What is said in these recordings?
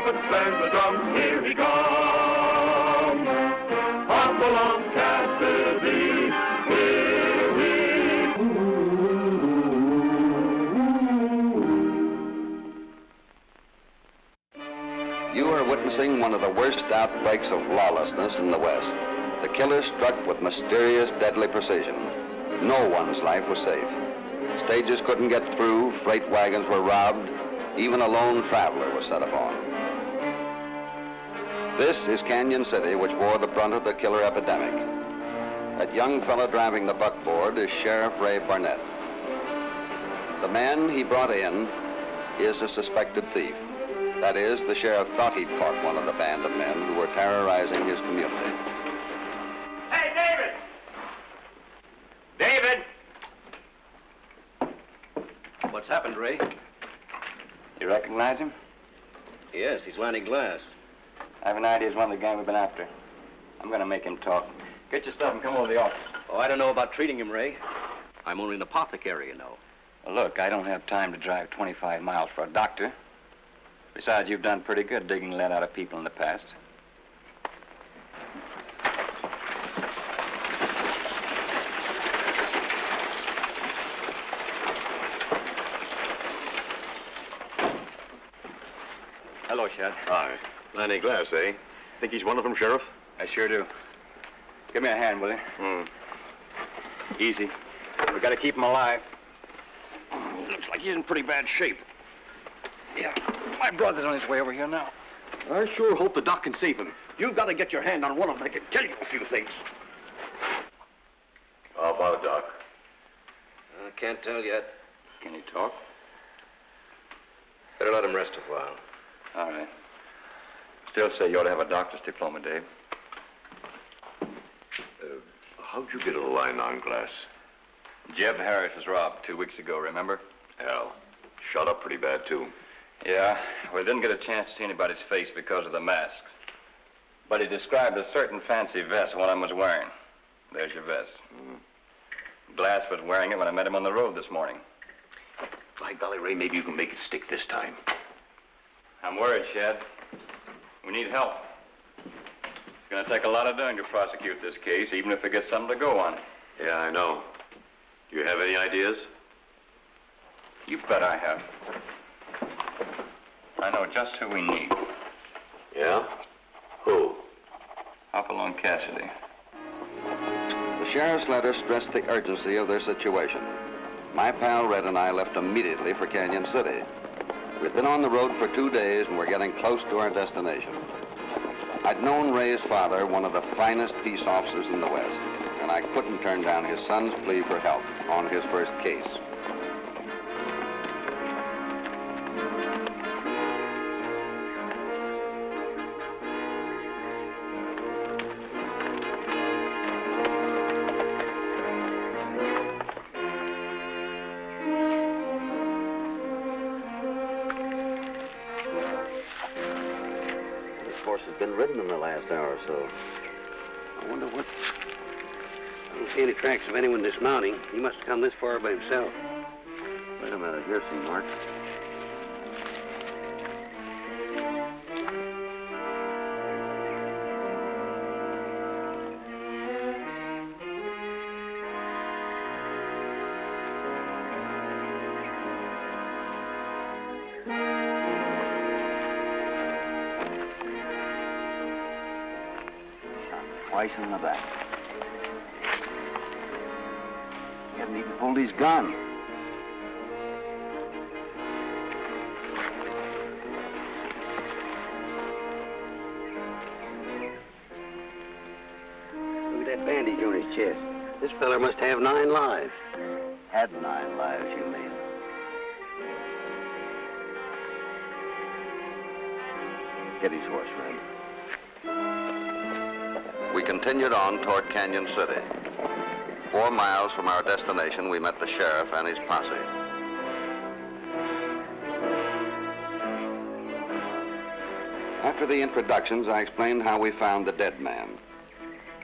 trumpet stands the drums, here he comes. Hopalong Cassidy, here he You are witnessing one of the worst outbreaks of lawlessness in the West. The killer struck with mysterious, deadly precision. No one's life was safe. Stages couldn't get through, freight wagons were robbed, even a lone traveler was set upon. This is Canyon City, which bore the brunt of the killer epidemic. That young fellow driving the buckboard is Sheriff Ray Barnett. The man he brought in is a suspected thief. That is, the sheriff thought he'd caught one of the band of men who were terrorizing his community. Hey, David! David! What's happened, Ray? You recognize him? Yes, he's lining glass. I have an idea he's one of the gang we've been after. I'm going to make him talk. Get your stuff and come over to the office. Oh, I don't know about treating him, Ray. I'm only an apothecary, you know. Well, look, I don't have time to drive 25 miles for a doctor. Besides, you've done pretty good digging lead out of people in the past. Hello, Shad. Hi. Lining glass, eh? Think he's one of them, Sheriff? I sure do. Give me a hand, will you? Easy. We got to keep him alive. Looks like he's in pretty bad shape. Yeah, my brother's on his way over here now. I sure hope the doc can save him. You've got to get your hand on one of them. I can tell you a few things. How about it, Doc? I can't tell yet. Can he talk? Better let him rest a while. All right. Still say you ought to have a doctor's diploma, Dave. How'd you get a line on glass? Jeb Harris was robbed 2 weeks ago, remember? Hell, shot up pretty bad, too. Yeah, we didn't get a chance to see anybody's face because of the masks. But he described a certain fancy vest one of them was wearing. There's your vest. Glass was wearing it when I met him on the road this morning. By golly, Ray, maybe you can make it stick this time. I'm worried, Shad. We need help. It's going to take a lot of doing to prosecute this case, even if we get something to go on. Yeah, I know. Do you have any ideas? You bet I have. I know just who we need. Yeah? Who? Hopalong Cassidy. The sheriff's letter stressed the urgency of their situation. My pal Red and I left immediately for Canyon City. We'd been on the road for 2 days and were getting close to our destination. I'd known Ray's father, one of the finest peace officers in the West, and I couldn't turn down his son's plea for help on his first case. Been ridden in the last hour or so. I wonder what... I don't see any tracks of anyone dismounting. He must have come this far by himself. Wait a minute, here's some marks. Twice in the back. He hadn't even pulled his gun. Look at that bandage on his chest. This feller must have 9 lives. Had 9 lives, you mean? Get his horse, Red. We continued on toward Canyon City. 4 miles from our destination, we met the sheriff and his posse. After the introductions, I explained how we found the dead man.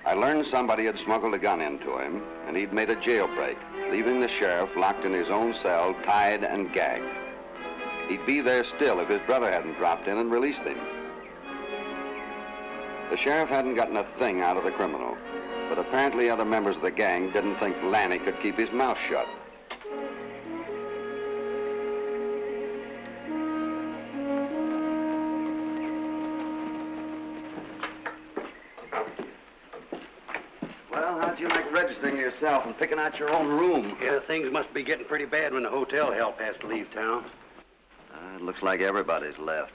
I learned somebody had smuggled a gun into him, and he'd made a jailbreak, leaving the sheriff locked in his own cell, tied and gagged. He'd be there still if his brother hadn't dropped in and released him. The sheriff hadn't gotten a thing out of the criminal, but apparently other members of the gang didn't think Lanny could keep his mouth shut. Well, how'd you like registering yourself and picking out your own room? Yeah, things must be getting pretty bad when the hotel help has to leave town. It looks like everybody's left.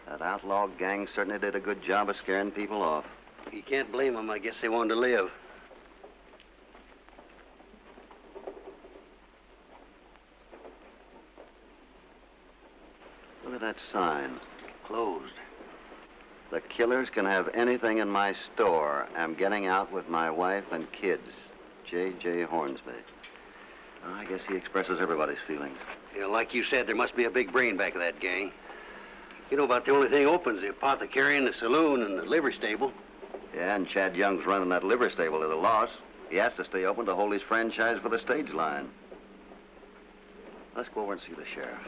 That outlaw gang certainly did a good job of scaring people off. You can't blame them. I guess they wanted to live. Look at that sign. Closed. The killers can have anything in my store. I'm getting out with my wife and kids. J.J. Hornsby. I guess he expresses everybody's feelings. Yeah, like you said, there must be a big brain back of that gang. You know, about the only thing open is the apothecary and the saloon and the livery stable. Yeah, and Chad Young's running that livery stable at a loss. He has to stay open to hold his franchise for the stage line. Let's go over and see the sheriff.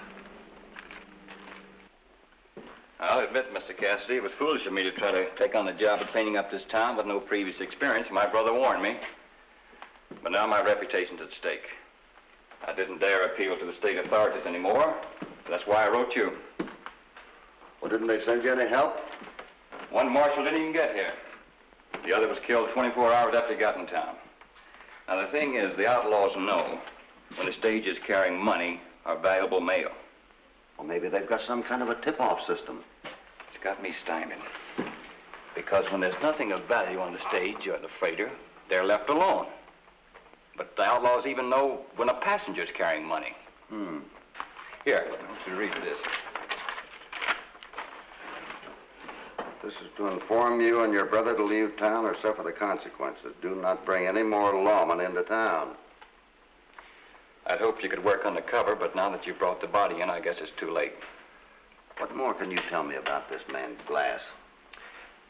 I'll admit, Mr. Cassidy, it was foolish of me to try to take on the job of cleaning up this town with no previous experience. My brother warned me. But now my reputation's at stake. I didn't dare appeal to the state authorities anymore. That's why I wrote you. Well, didn't they send you any help? One marshal didn't even get here. The other was killed 24 hours after he got in town. Now, the thing is, the outlaws know when the stage is carrying money or valuable mail. Well, maybe they've got some kind of a tip-off system. It's got me stymied. Because when there's nothing of value on the stage or the freighter, they're left alone. But the outlaws even know when a passenger's carrying money. Here, I want you to read this. This is to inform you and your brother to leave town or suffer the consequences. Do not bring any more lawmen into town. I'd hoped you could work undercover, but now that you've brought the body in, I guess it's too late. What more can you tell me about this man, Glass?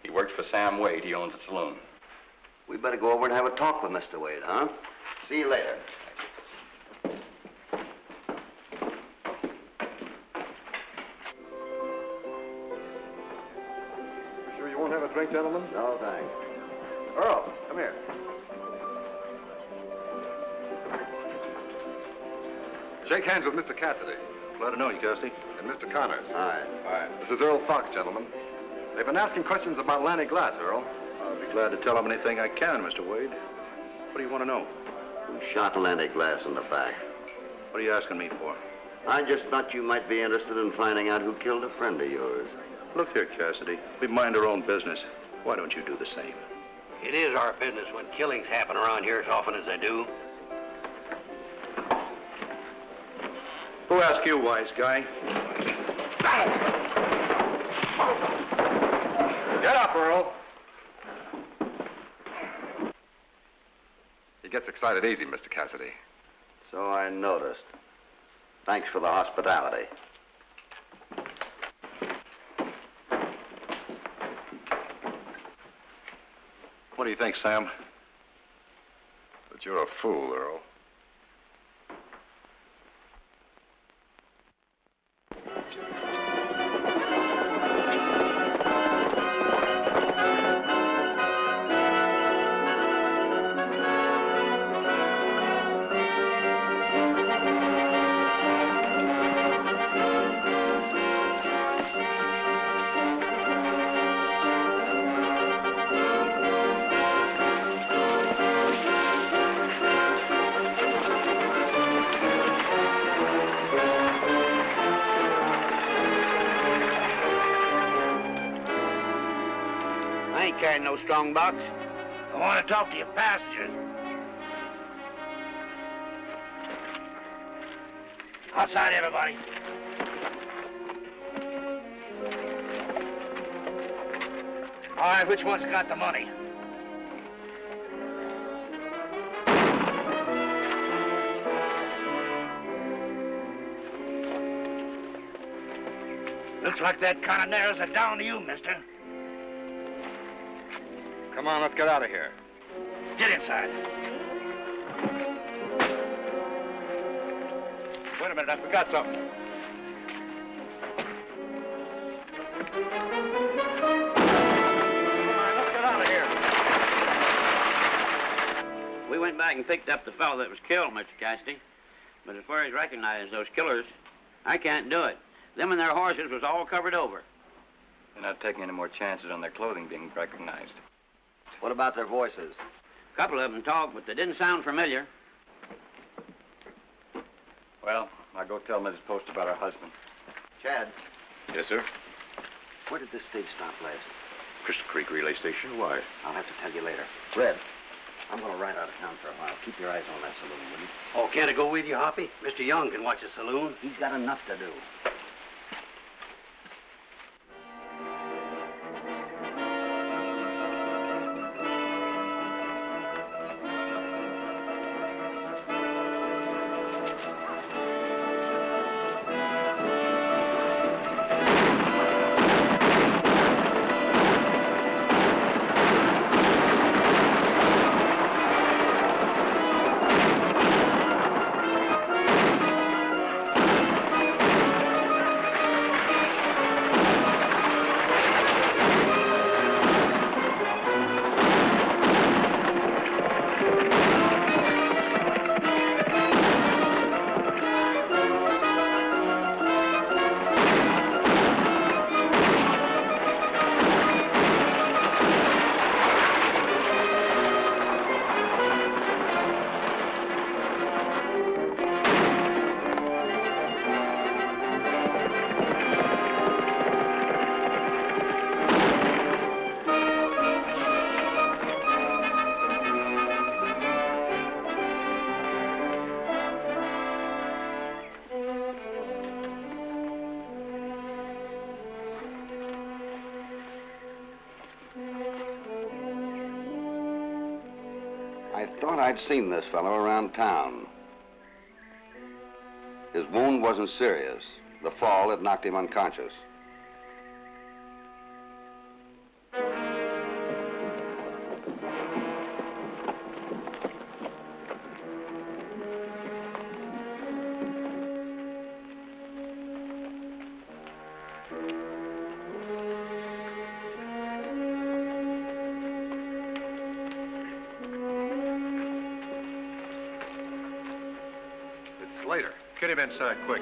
He works for Sam Wade. He owns a saloon. We better go over and have a talk with Mr. Wade, huh? See you later. Sure you won't have a drink, gentlemen? No, thanks. Earl, come here. Shake hands with Mr. Cassidy. Glad to know you, Cassidy. And Mr. Connors. Hi. Hi. This is Earl Fox, gentlemen. They've been asking questions about Lanny Glass, Earl. I'll be glad to tell them anything I can, Mr. Wade. What do you want to know? Who shot Lanny Glass in the back? What are you asking me for? I just thought you might be interested in finding out who killed a friend of yours. Look here, Cassidy. We mind our own business. Why don't you do the same? It is our business when killings happen around here as often as they do. Who asked you, wise guy? Get up, Earl. He gets excited easy, Mr. Cassidy. So I noticed. Thanks for the hospitality. What do you think, Sam? But you're a fool, Earl. I ain't carrying no strong box. I want to talk to your passengers. Outside, everybody. All right, which one's got the money? Looks like that kind of narrows it down to you, mister. Come on, let's get out of here. Get inside. Wait a minute, I forgot something. Let's get out of here. We went back and picked up the fellow that was killed, Mr. Cassidy. But as far as recognizing those killers, I can't do it. Them and their horses was all covered over. You're not taking any more chances on their clothing being recognized. What about their voices? A couple of them talked, but they didn't sound familiar. Well, I'll go tell Mrs. Post about her husband. Chad, Yes, sir. where did this stage stop last? Crystal Creek Relay Station. Why? I'll have to tell you later. Red, I'm going to ride out of town for a while. Keep your eyes on that saloon, will you? Oh, can't I go with you, Hoppy? Mr. Young can watch the saloon. He's got enough to do. I thought I'd seen this fellow around town. His wound wasn't serious. The fall had knocked him unconscious. Later. Get him inside, quick.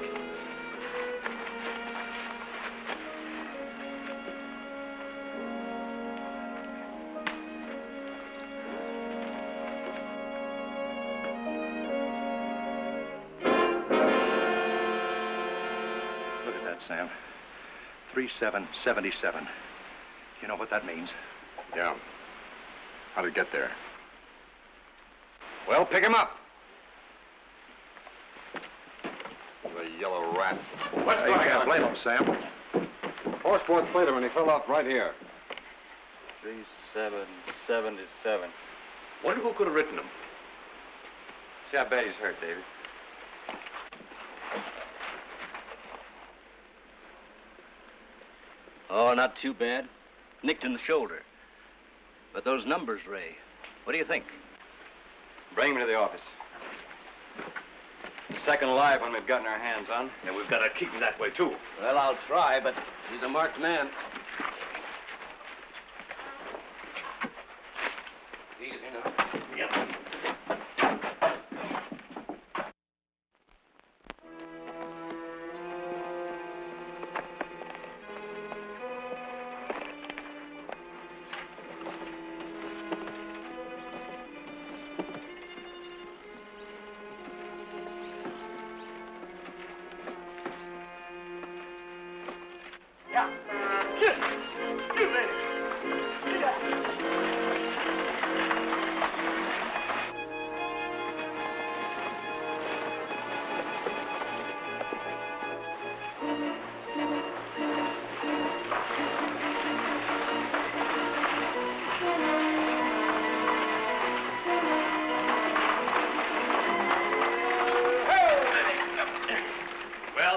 Look at that, Sam. 3777. You know what that means? Yeah. How'd it get there? Well, pick him up. The yellow rats. What's going on? You can't blame him, Sam. Horse sports played him and he fell off right here. 3777. Wonder who could have written him? See, I bet he's hurt, David. Oh, not too bad. Nicked in the shoulder. But those numbers, Ray, what do you think? Bring him to the office. Second alive when we've gotten our hands on. And we've got to keep him that way, too. Well, I'll try, but he's a marked man. Easy now. Yep.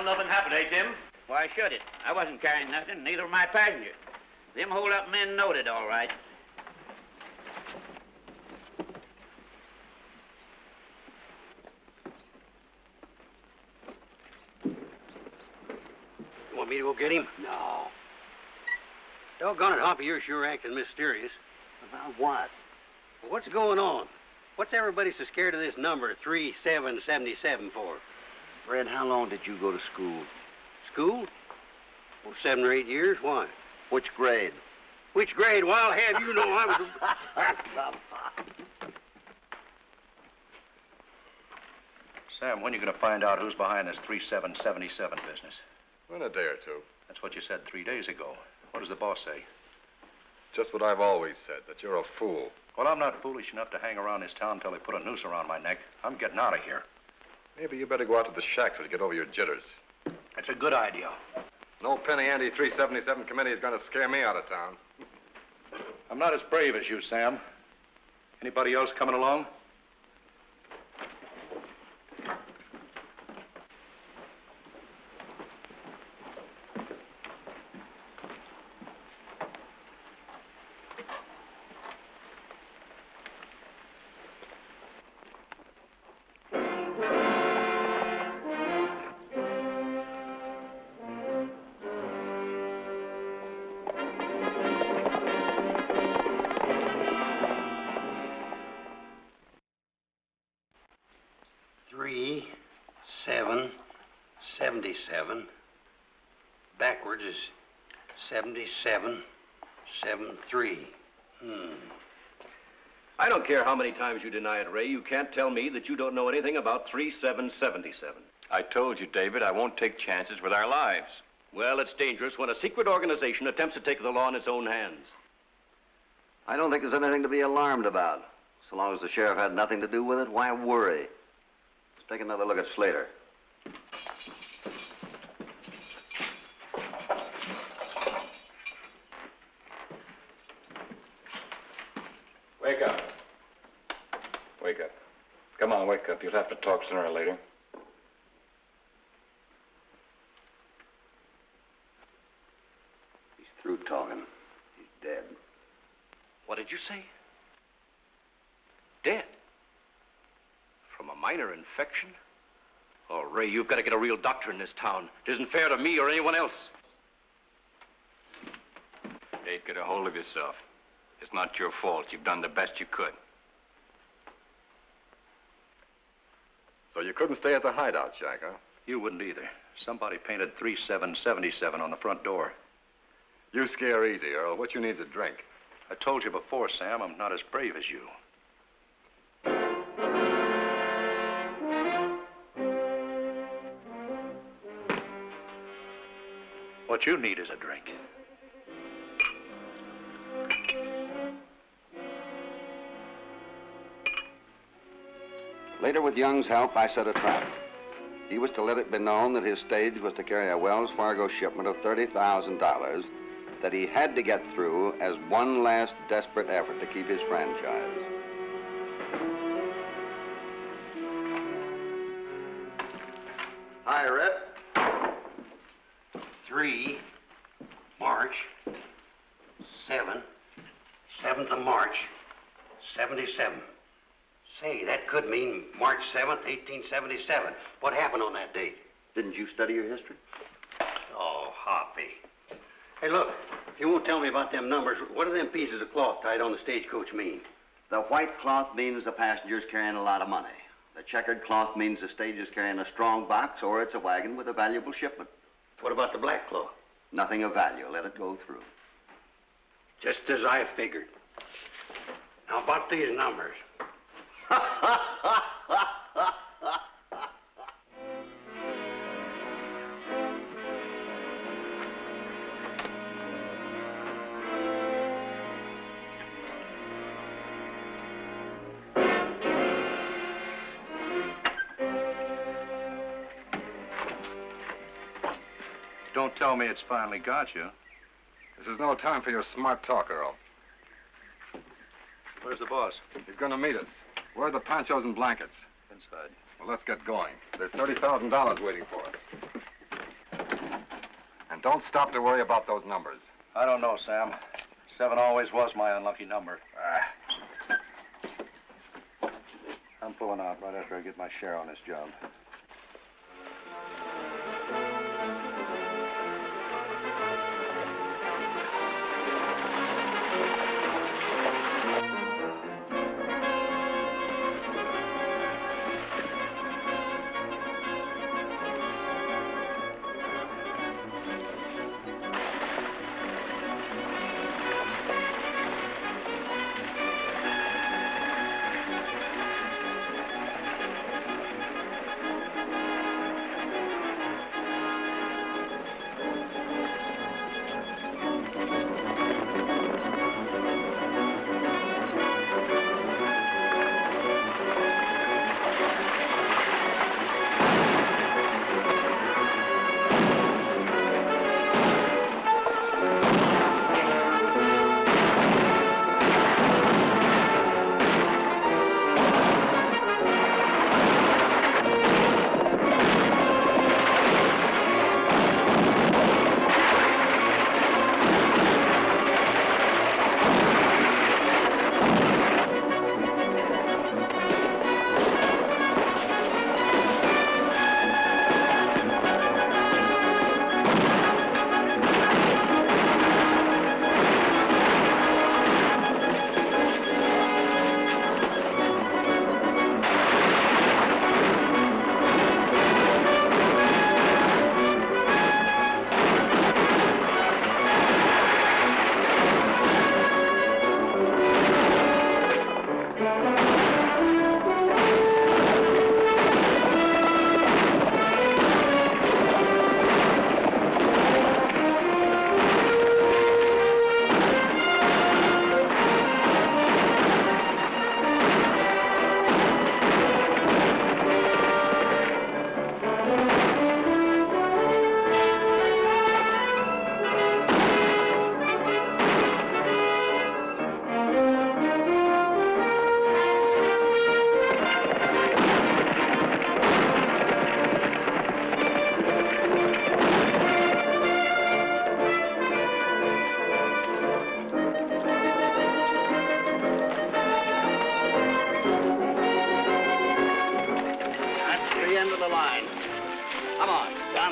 Nothing happened, eh, Tim? Why should it? I wasn't carrying nothing, neither were my passengers. Them hold-up men noted, all right. You want me to go get him? No. Doggone it, Hoppy, you're sure acting mysterious. About what? Well, what's going on? What's everybody so scared of this number, 3777, for? Red, how long did you go to school? School? Well, 7 or 8 years. Why? Which grade? Which grade? Well, I'll have you know I was... Sam, when are you going to find out who's behind this 3777 business? In a day or two. That's what you said 3 days ago. What does the boss say? Just what I've always said, that you're a fool. Well, I'm not foolish enough to hang around this town until they put a noose around my neck. I'm getting out of here. Maybe you better go out to the shack till you get over your jitters. That's a good idea. No penny ante 377 committee is going to scare me out of town. I'm not as brave as you, Sam. Anybody else coming along? Backwards is 7773. I don't care how many times you deny it, Ray. You can't tell me that you don't know anything about 3777. I told you, David, I won't take chances with our lives. Well, it's dangerous when a secret organization attempts to take the law in its own hands. I don't think there's anything to be alarmed about. So long as the sheriff had nothing to do with it, why worry? Let's take another look at Slater. Wake up. Wake up. Come on, wake up. You'll have to talk sooner or later. He's through talking. He's dead. What did you say? Dead? From a minor infection? Oh, Ray, you've got to get a real doctor in this town. It isn't fair to me or anyone else. Dave, get a hold of yourself. It's not your fault. You've done the best you could. So you couldn't stay at the hideout shack, huh? You wouldn't either. Somebody painted 3777 on the front door. You scare easy, Earl. What you need's a drink. I told you before, Sam, I'm not as brave as you. What you need is a drink. Later, with Young's help, I set a trap. He was to let it be known that his stage was to carry a Wells Fargo shipment of $30,000 that he had to get through as one last desperate effort to keep his franchise. Hi, Red. 3 March 7th of March 77. Say, that could mean March 7th, 1877. What happened on that date? Didn't you study your history? Oh, Hoppy. Hey, look, if you won't tell me about them numbers, what do them pieces of cloth tied on the stagecoach mean? The white cloth means the passenger's carrying a lot of money. The checkered cloth means the stage is carrying a strong box or it's a wagon with a valuable shipment. What about the black cloth? Nothing of value. Let it go through. Just as I figured. Now, about these numbers. Don't tell me it's finally got you. This is no time for your smart talk, Earl. Where's the boss? He's going to meet us. Where are the ponchos and blankets? Inside. Well, let's get going. There's $30,000 waiting for us. And don't stop to worry about those numbers. I don't know, Sam. 7 always was my unlucky number. I'm pulling out right after I get my share on this job.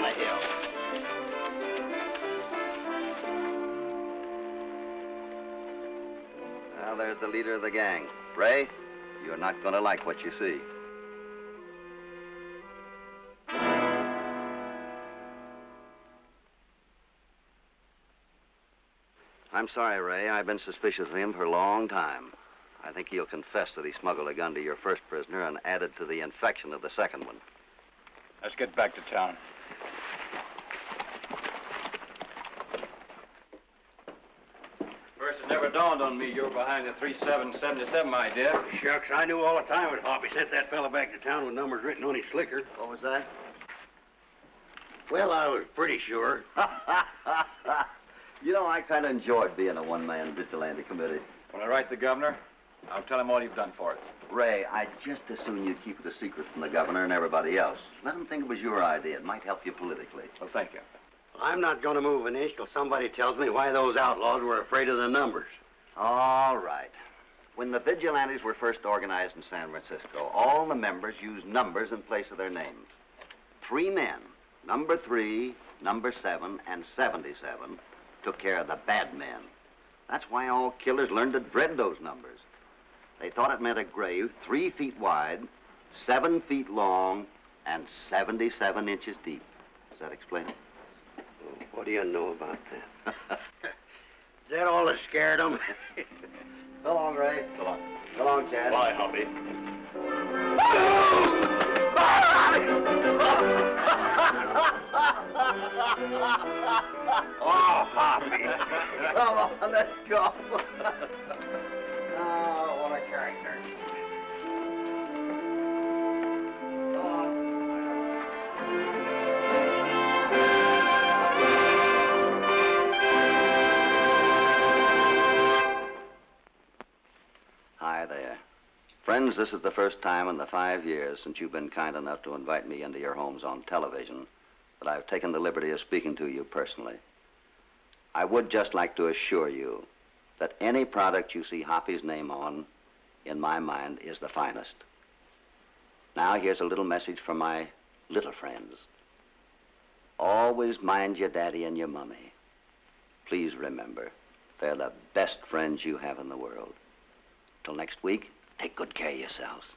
the hill. Now, there's the leader of the gang. Ray, you're not going to like what you see. I'm sorry, Ray. I've been suspicious of him for a long time. I think he'll confess that he smuggled a gun to your first prisoner and added to the infection of the second one. Let's get back to town. First, it never dawned on me you were behind the 3777 idea. Shucks, I knew all the time when Hoppy sent that fella back to town with numbers written on his slicker. What was that? Well, I was pretty sure. You know, I kind of enjoyed being a one-man vigilante committee. When I write the governor, I'll tell him all you've done for us. Ray, I'd just as soon you keep it a secret from the governor and everybody else. Let him think it was your idea. It might help you politically. Well, thank you. I'm not going to move an inch till somebody tells me why those outlaws were afraid of the numbers. All right. When the vigilantes were first organized in San Francisco, all the members used numbers in place of their names. 3 men, number 3, number 7, and 77, took care of the bad men. That's why all killers learned to dread those numbers. They thought it meant a grave 3 feet wide, 7 feet long, and 77 inches deep. Does that explain it? What do you know about that? Is that all that scared them? So long, Ray. So long. So long, Chad. Bye, Hoppy. Oh, Hoppy. Come on, let's go. Oh, what a character. Come on. Hi there. Friends, this is the first time in the 5 years since you've been kind enough to invite me into your homes on television that I've taken the liberty of speaking to you personally. I would just like to assure you that any product you see Hoppy's name on, in my mind, is the finest. Now, here's a little message from my little friends. Always mind your daddy and your mummy. Please remember, they're the best friends you have in the world. Till next week, take good care of yourselves.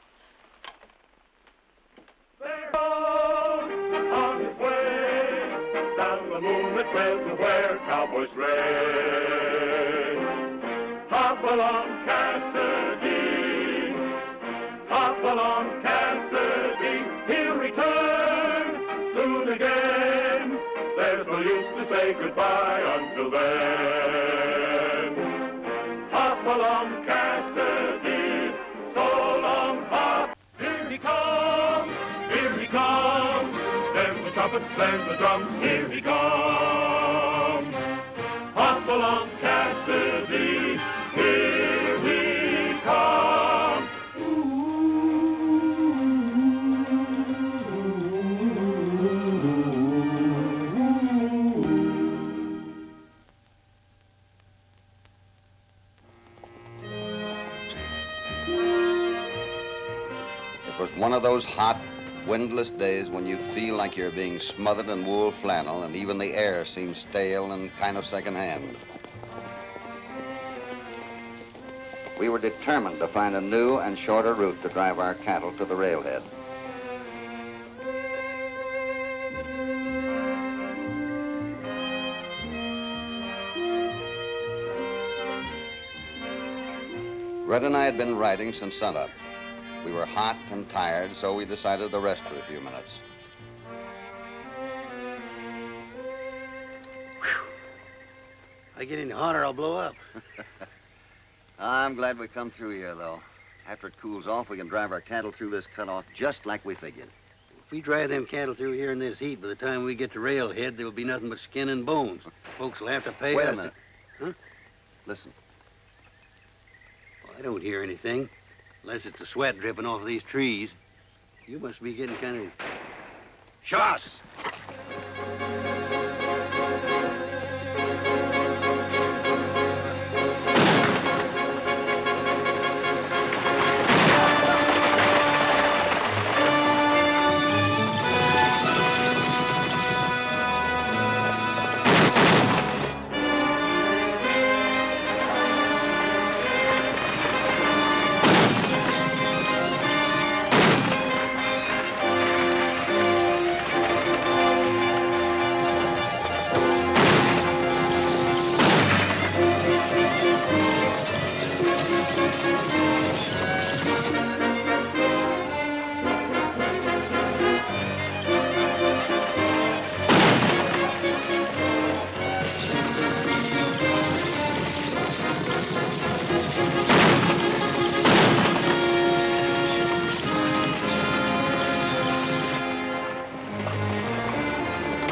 There goes on his way down the moonlit trail to where cowboys raid. Hopalong Cassidy, Hopalong Cassidy, he'll return soon again. There's no use to say goodbye until then. Hopalong Cassidy, so long, Hop. Here he comes, here he comes. There's the trumpets, there's the drums, here he comes. Hopalong Cassidy, here he comes. It was one of those hot, windless days when you feel like you're being smothered in wool flannel and even the air seems stale and kind of secondhand. We were determined to find a new and shorter route to drive our cattle to the railhead. Red and I had been riding since sunup. We were hot and tired, so we decided to rest for a few minutes. I get any hotter, I'll blow up. I'm glad we come through here, though. After it cools off, we can drive our cattle through this cutoff just like we figured. If we drive them cattle through here in this heat, by the time we get to railhead, there will be nothing but skin and bones. Folks will have to pay Wait us a minute. Huh? Listen. Well, I don't hear anything, unless it's the sweat dripping off of these trees. You must be getting kind of... Shots!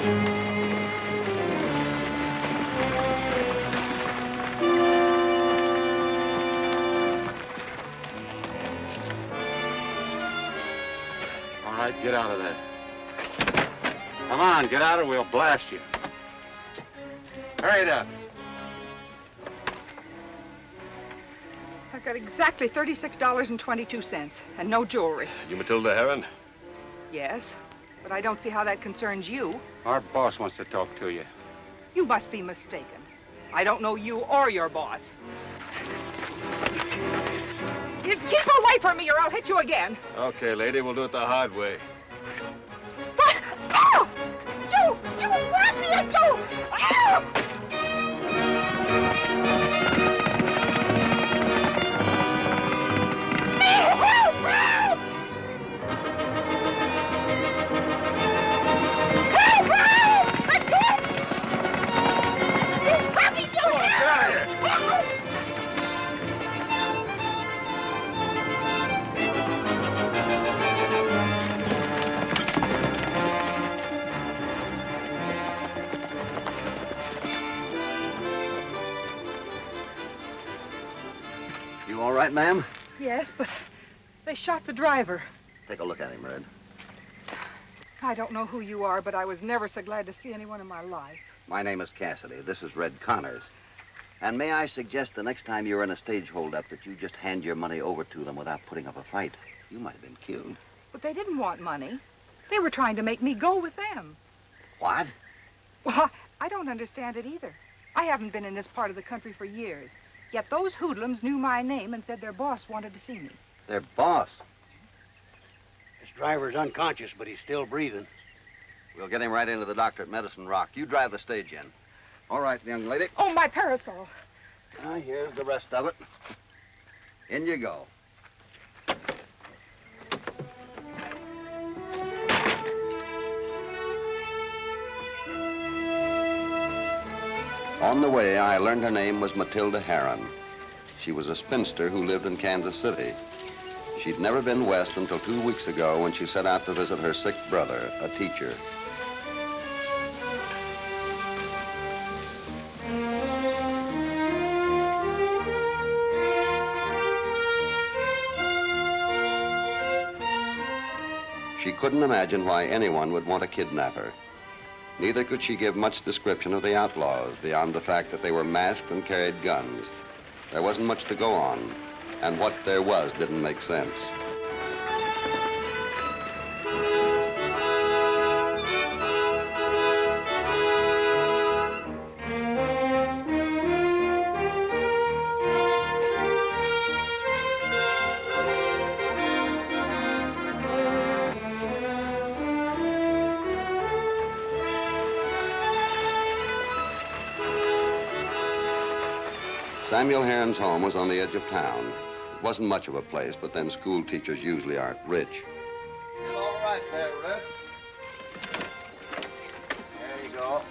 All right, get out of there. Come on, get out or we'll blast you. Hurry it up. I've got exactly $36.22 and no jewelry. You Matilda Heron? Yes, but I don't see how that concerns you. Our boss wants to talk to you. You must be mistaken. I don't know you or your boss. You keep away from me or I'll hit you again. Okay, lady, we'll do it the hard way. What? Oh! You ruffian, you! Oh! You all right, ma'am? Yes, but they shot the driver. Take a look at him, Red. I don't know who you are, but I was never so glad to see anyone in my life. My name is Cassidy. This is Red Connors. And may I suggest the next time you're in a stage holdup that you just hand your money over to them without putting up a fight. You might have been killed. But they didn't want money. They were trying to make me go with them. What? Well, I don't understand it either. I haven't been in this part of the country for years. Yet those hoodlums knew my name and said their boss wanted to see me. Their boss? This driver's unconscious, but he's still breathing. We'll get him right into the doctor at Medicine Rock. You drive the stage in. All right, young lady. Oh, my parasol. Now, here's the rest of it. In you go. On the way, I learned her name was Matilda Heron. She was a spinster who lived in Kansas City. She'd never been west until 2 weeks ago when she set out to visit her sick brother, a teacher. She couldn't imagine why anyone would want to kidnap her. Neither could she give much description of the outlaws beyond the fact that they were masked and carried guns. There wasn't much to go on, and what there was didn't make sense. Samuel Heron's home was on the edge of town. It wasn't much of a place, but then school teachers usually aren't rich. You're all right there, Red. There you go.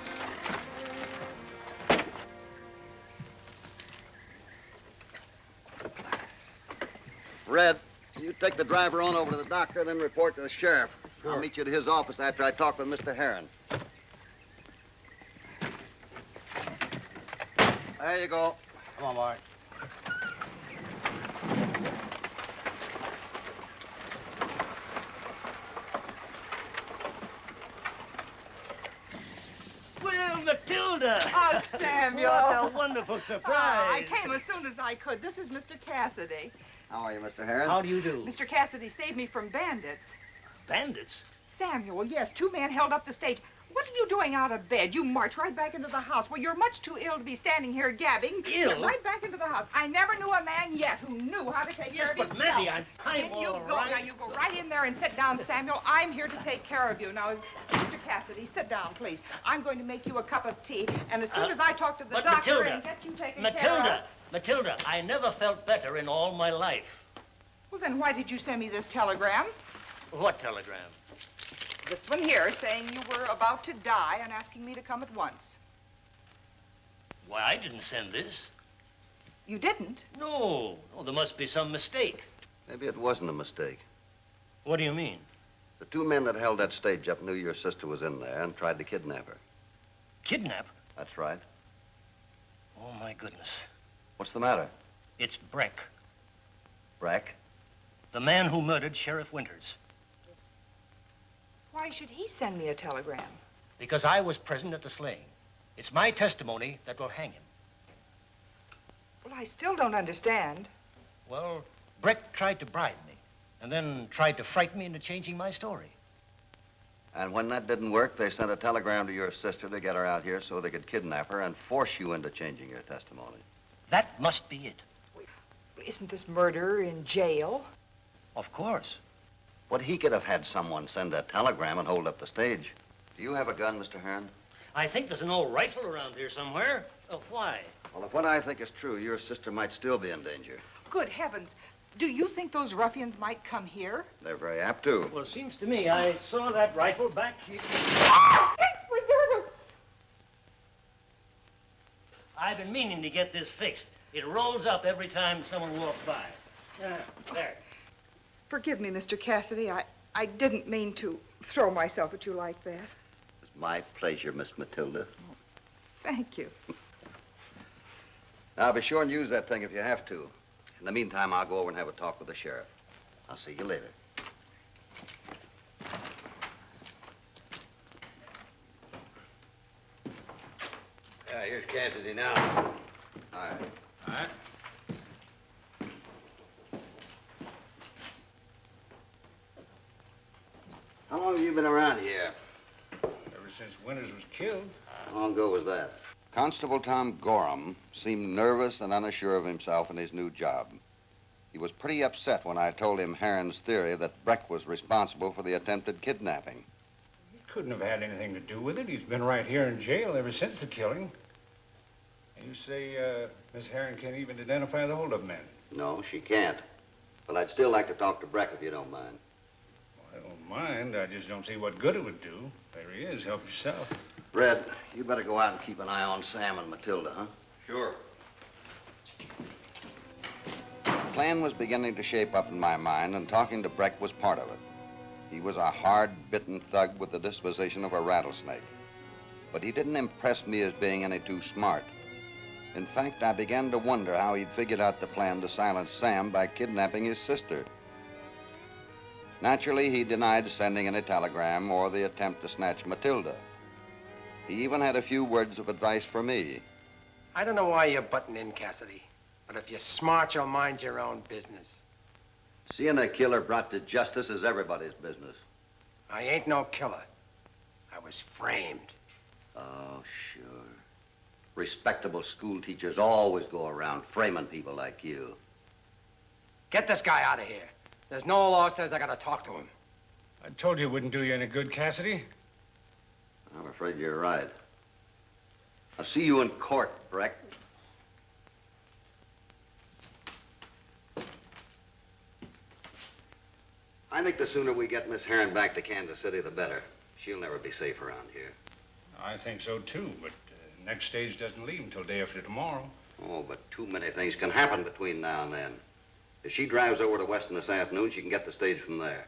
Red, you take the driver on over to the doctor, then report to the sheriff. Sure. I'll meet you at his office after I talk with Mr. Heron. There you go. Come on, boy. Well, Matilda! Oh, Samuel. What a wonderful surprise. I came as soon as I could. This is Mr. Cassidy. How are you, Mr. Heron? How do you do? Mr. Cassidy saved me from bandits. Bandits? Samuel, yes, 2 men held up the stage. What are you doing out of bed? You march right back into the house. Well, you're much too ill to be standing here gabbing. Ill? Get right back into the house. I never knew a man yet who knew how to take care of himself. But, Mattie, I'm In you all go. right. Now, you go right in there and sit down, Samuel. I'm here to take care of you. Now, Mr. Cassidy, sit down, please. I'm going to make you a cup of tea, and as soon as I talk to the but doctor Matilda, and get you taken care of... Matilda, I never felt better in all my life. Well, then why did you send me this telegram? What telegram? This one here, saying you were about to die and asking me to come at once. Why, I didn't send this. You didn't? No, there must be some mistake. Maybe it wasn't a mistake. What do you mean? The two men that held that stage up knew your sister was in there and tried to kidnap her. Kidnap? That's right. Oh, my goodness. What's the matter? It's Breck, Breck? the man who murdered Sheriff Winters. Why should he send me a telegram? Because I was present at the slaying. It's my testimony that will hang him. Well, I still don't understand. Well, Breck tried to bribe me, and then tried to frighten me into changing my story. And when that didn't work, they sent a telegram to your sister to get her out here so they could kidnap her and force you into changing your testimony. That must be it. Isn't this murder in jail? Of course. But he could have had someone send a telegram and hold up the stage. Do you have a gun, Mr. Hearn? I think there's an old rifle around here somewhere. Why? Well, if what I think is true, your sister might still be in danger. Good heavens. Do you think those ruffians might come here? They're very apt to. Well, it seems to me I saw that rifle back here. Reserve us! I've been meaning to get this fixed. It rolls up every time someone walks by. There. Forgive me, Mr. Cassidy. I didn't mean to throw myself at you like that. It's my pleasure, Miss Matilda. Thank you. Now, be sure and use that thing if you have to. In the meantime, I'll go over and have a talk with the sheriff. I'll see you later. Yeah, here's Cassidy now. All right. All right. How long have you been around here? Ever since Winters was killed. How long ago was that? Constable Tom Gorham seemed nervous and unsure of himself in his new job. He was pretty upset when I told him Heron's theory that Breck was responsible for the attempted kidnapping. He couldn't have had anything to do with it. He's been right here in jail ever since the killing. And you say Miss Heron can't even identify the holdup men? No, she can't. But I'd still like to talk to Breck if you don't mind. Well, I don't mind. I just don't see what good it would do. There he is. Help yourself. Red, you better go out and keep an eye on Sam and Matilda, huh? Sure. The plan was beginning to shape up in my mind, and talking to Breck was part of it. He was a hard-bitten thug with the disposition of a rattlesnake. But he didn't impress me as being any too smart. In fact, I began to wonder how he'd figured out the plan to silence Sam by kidnapping his sister. Naturally, he denied sending any telegram or the attempt to snatch Matilda. He even had a few words of advice for me. I don't know why you're butting in, Cassidy, but if you're smart, you'll mind your own business. Seeing a killer brought to justice is everybody's business. I ain't no killer. I was framed. Oh, sure. Respectable school teachers always go around framing people like you. Get this guy out of here. There's no law says I gotta talk to him. I told you it wouldn't do you any good, Cassidy. I'm afraid you're right. I'll see you in court, Breck. I think the sooner we get Miss Heron back to Kansas City, the better. She'll never be safe around here. I think so, too, but next stage doesn't leave until day after tomorrow. Oh, but too many things can happen between now and then. If she drives over to Weston this afternoon, she can get the stage from there.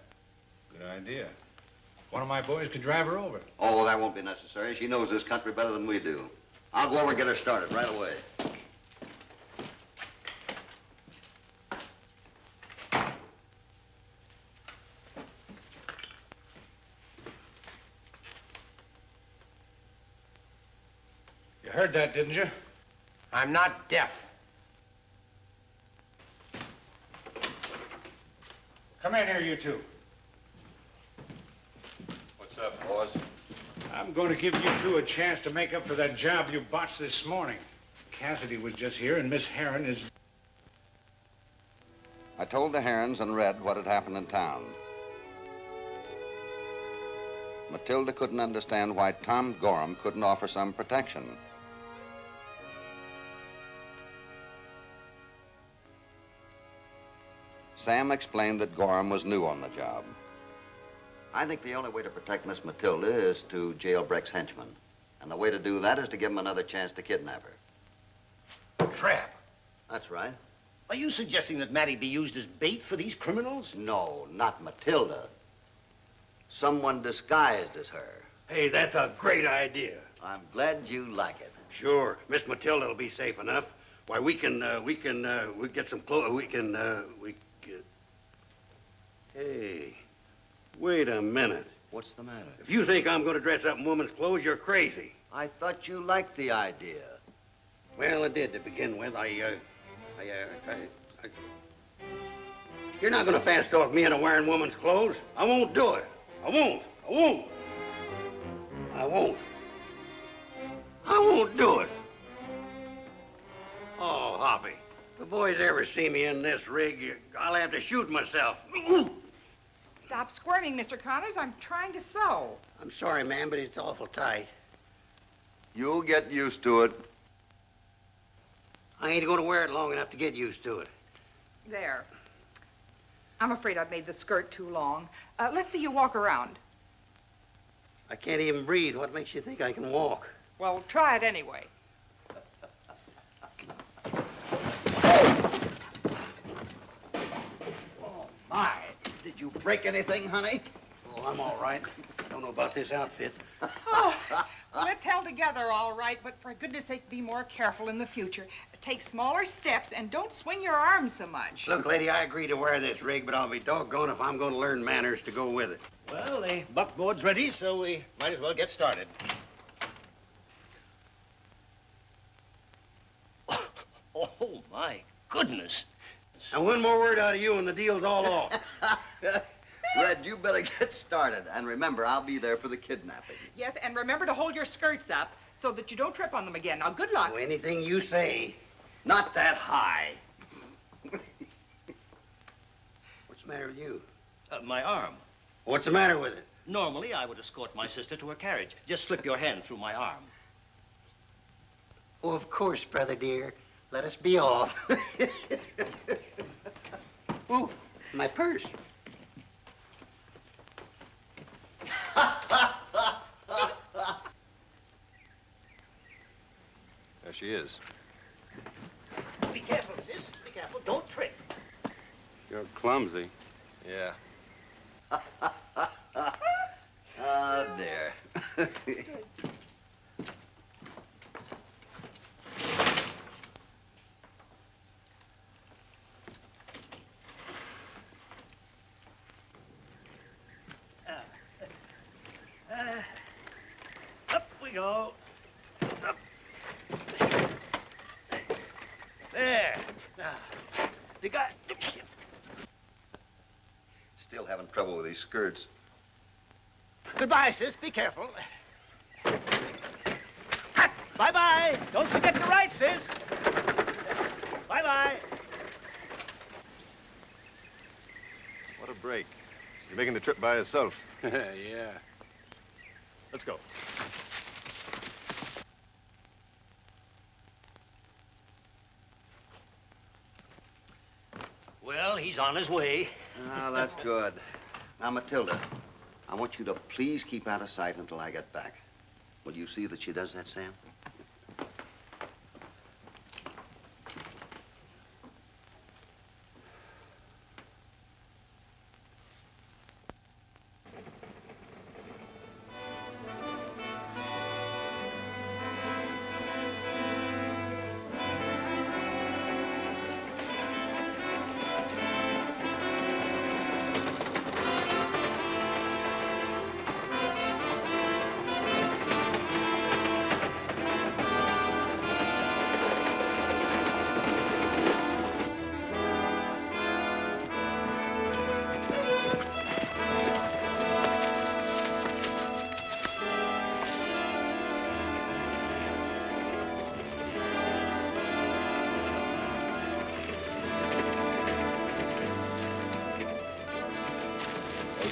Good idea. One of my boys could drive her over. Oh, that won't be necessary. She knows this country better than we do. I'll go over and get her started right away. You heard that, didn't you? I'm not deaf. Come in here, you two. What's up, boys? I'm going to give you two a chance to make up for that job you botched this morning. Cassidy was just here, and Miss Heron is... I told the Herons and Red what had happened in town. Matilda couldn't understand why Tom Gorham couldn't offer some protection. Sam explained that Gorham was new on the job. I think the only way to protect Miss Matilda is to jail Breck's henchmen. And the way to do that is to give him another chance to kidnap her. Trap. That's right. Are you suggesting that Mattie be used as bait for these criminals? No, not Matilda. Someone disguised as her. Hey, that's a great idea. I'm glad you like it. Sure. Miss Matilda will be safe enough. Why, we get some clothes. Hey, wait a minute. What's the matter? If you think I'm going to dress up in woman's clothes, you're crazy. I thought you liked the idea. Well, I did to begin with. You're not going to fast talk me into wearing woman's clothes. I won't do it. I won't do it. Oh, Hoppy, if the boys ever see me in this rig, I'll have to shoot myself. Stop squirming, Mr. Connors. I'm trying to sew. I'm sorry, ma'am, but it's awful tight. You'll get used to it. I ain't going to wear it long enough to get used to it. There. I'm afraid I've made the skirt too long. Let's see you walk around. I can't even breathe. What makes you think I can walk? Well, try it anyway. Oh, my. Did you break anything, honey? Oh, I'm all right. Don't know about this outfit. Oh, well, it's held together all right, but for goodness sake, be more careful in the future. Take smaller steps and don't swing your arms so much. Look, lady, I agree to wear this rig, but I'll be doggone if I'm going to learn manners to go with it. Well, the buckboard's ready, so we might as well get started. Oh, my goodness. Now, one more word out of you and the deal's all off. Red, you better get started. And remember, I'll be there for the kidnapping. Yes, and remember to hold your skirts up so that you don't trip on them again. Now, good luck. Oh, anything you say. Not that high. What's the matter with you? My arm. What's the matter with it? Normally, I would escort my sister to her carriage. Just slip your hand through my arm. Oh, of course, brother dear. Let us be off. Oh, my purse. There she is. Be careful, sis. Be careful. Don't trip. You're clumsy. Yeah. Oh, dear. Up we go. Up. There. Now, the guy. Still having trouble with these skirts. Goodbye, sis. Be careful. Bye-bye. Don't forget to write, sis. Bye-bye. What a break. She's making the trip by herself. Yeah. Let's go. Well, he's on his way. Ah, that's good. Now, Matilda, I want you to please keep out of sight until I get back. Will you see that she does that, Sam?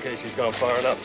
Okay, she's gone far enough.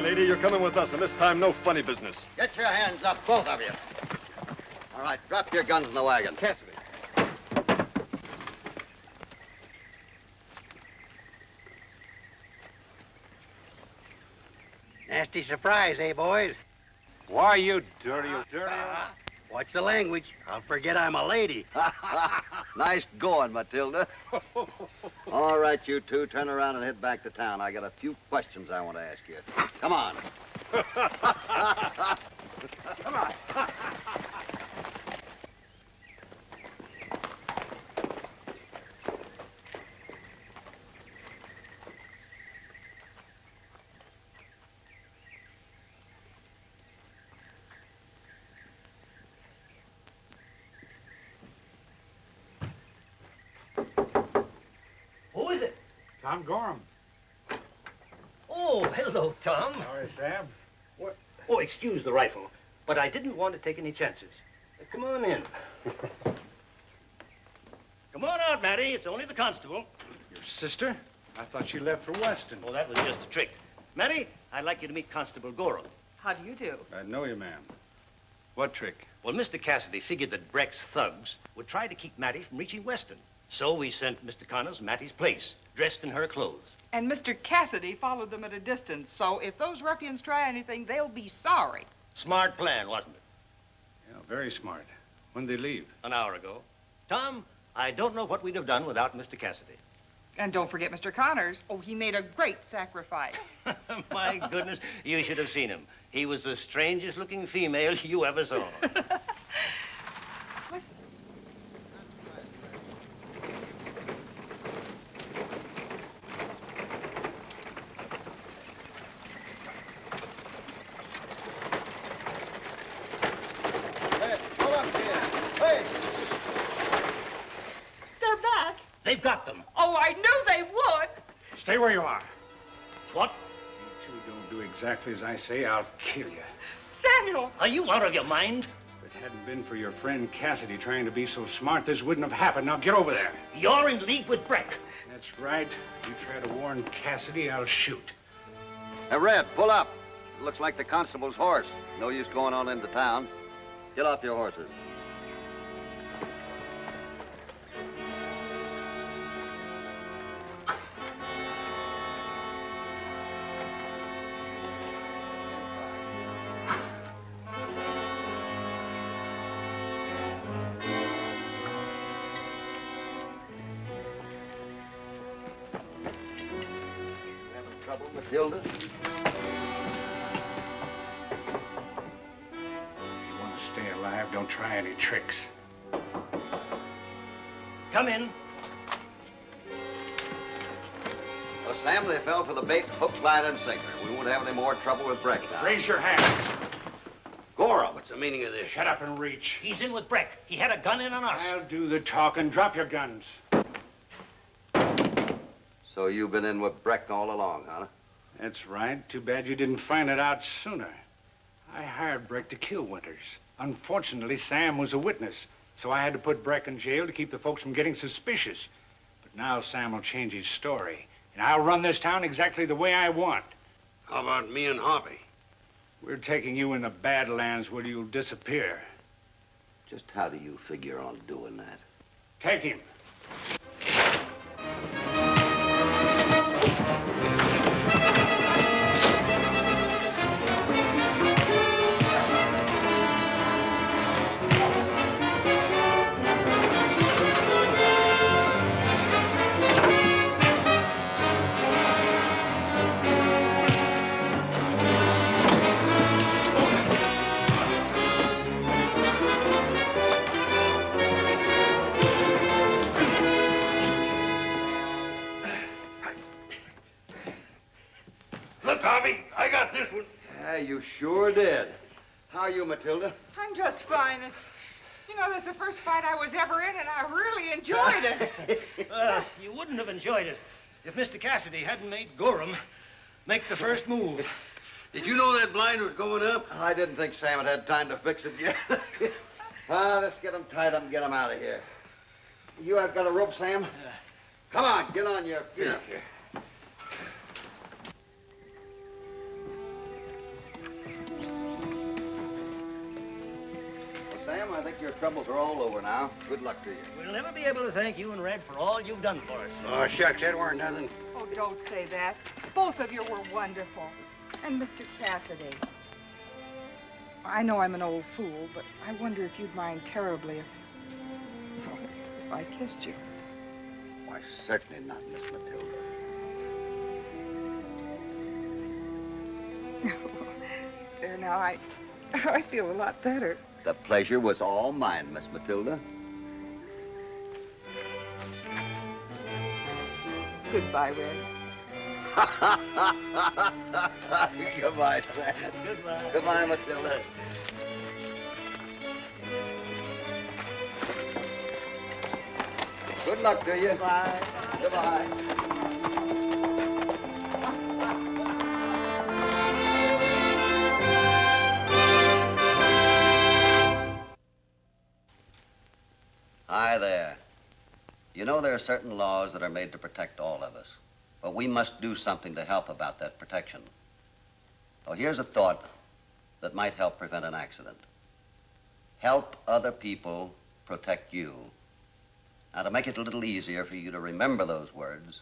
lady. You're coming with us, and this time, no funny business. Get your hands up, both of you. All right, drop your guns in the wagon. Cassidy. Nasty surprise, eh, boys? Why, you dirty, dirty? Watch the language. I'll forget I'm a lady. Nice going, Matilda. All right, you two, turn around and head back to town. I got a few questions I want to ask you. Come on. Come on. Who is it? Tom Gorham. Oh, hello, Tom. Sorry, Sam. What? Oh, excuse the rifle, but I didn't want to take any chances. Come on in. Come on out, Matty. It's only the constable. Your sister? I thought she left for Weston. Oh, that was just a trick. Matty, I'd like you to meet Constable Gorham. How do you do? I know you, ma'am. What trick? Well, Mr. Cassidy figured that Breck's thugs would try to keep Matty from reaching Weston. So we sent Mr. Connors Matty's place, dressed in her clothes. And Mr. Cassidy followed them at a distance, so if those ruffians try anything, they'll be sorry. Smart plan, wasn't it? Yeah, very smart. When'd they leave? An hour ago. Tom, I don't know what we'd have done without Mr. Cassidy. And don't forget Mr. Connors. Oh, he made a great sacrifice. My goodness, you should have seen him. He was the strangest looking female you ever saw. Listen. They're back. They've got them. Oh, I knew they would. Stay where you are. What? You two don't do exactly as I say, I'll kill you. Samuel! Are you out of your mind? If it hadn't been for your friend Cassidy trying to be so smart, this wouldn't have happened. Now get over there. You're in league with Breck. That's right. You try to warn Cassidy, I'll shoot. Hey, Red, pull up. It looks like the constable's horse. No use going on into town. Get off your horses. Trouble, Matilda? You want to stay alive, don't try any tricks. Come in. Well, Sam, they fell for the bait, hook, line, and sinker. We won't have any more trouble with Breck now. Raise your hands. Gorham, what's the meaning of this? Shut up and reach. He's in with Breck. He had a gun in on us. I'll do the talking. Drop your guns. So you've been in with Breck all along, huh? That's right. Too bad you didn't find it out sooner. I hired Breck to kill Winters. Unfortunately, Sam was a witness, so I had to put Breck in jail to keep the folks from getting suspicious. But now Sam will change his story, and I'll run this town exactly the way I want. How about me and Hoppy? We're taking you in the Badlands where you'll disappear. Just how do you figure on doing that? Take him. Look, Hoppy, I got this one. Yeah, you sure did. How are you, Matilda? I'm just fine. You know, that's the first fight I was ever in, and I really enjoyed it. You wouldn't have enjoyed it if Mr. Cassidy hadn't made Gorham make the first move. Did you know that blind was going up? I didn't think Sam had time to fix it yet. Let's get him tied up and get him out of here. You have got a rope, Sam? Come on, get on your feet. Yeah. think your troubles are all over now. Good luck to you. We'll never be able to thank you and Red for all you've done for us. Oh, shucks, that weren't nothing. Oh, don't say that. Both of you were wonderful. And Mr. Cassidy. I know I'm an old fool, but I wonder if you'd mind terribly if I kissed you. Why, certainly not, Miss Matilda. There now, I feel a lot better. The pleasure was all mine, Miss Matilda. Goodbye, Red. Goodbye, Sam. Goodbye. Goodbye, Matilda. Good luck to you. Goodbye. Goodbye. Hi there. You know there are certain laws that are made to protect all of us, but we must do something to help about that protection. Oh, here's a thought that might help prevent an accident. Help other people protect you. Now, to make it a little easier for you to remember those words,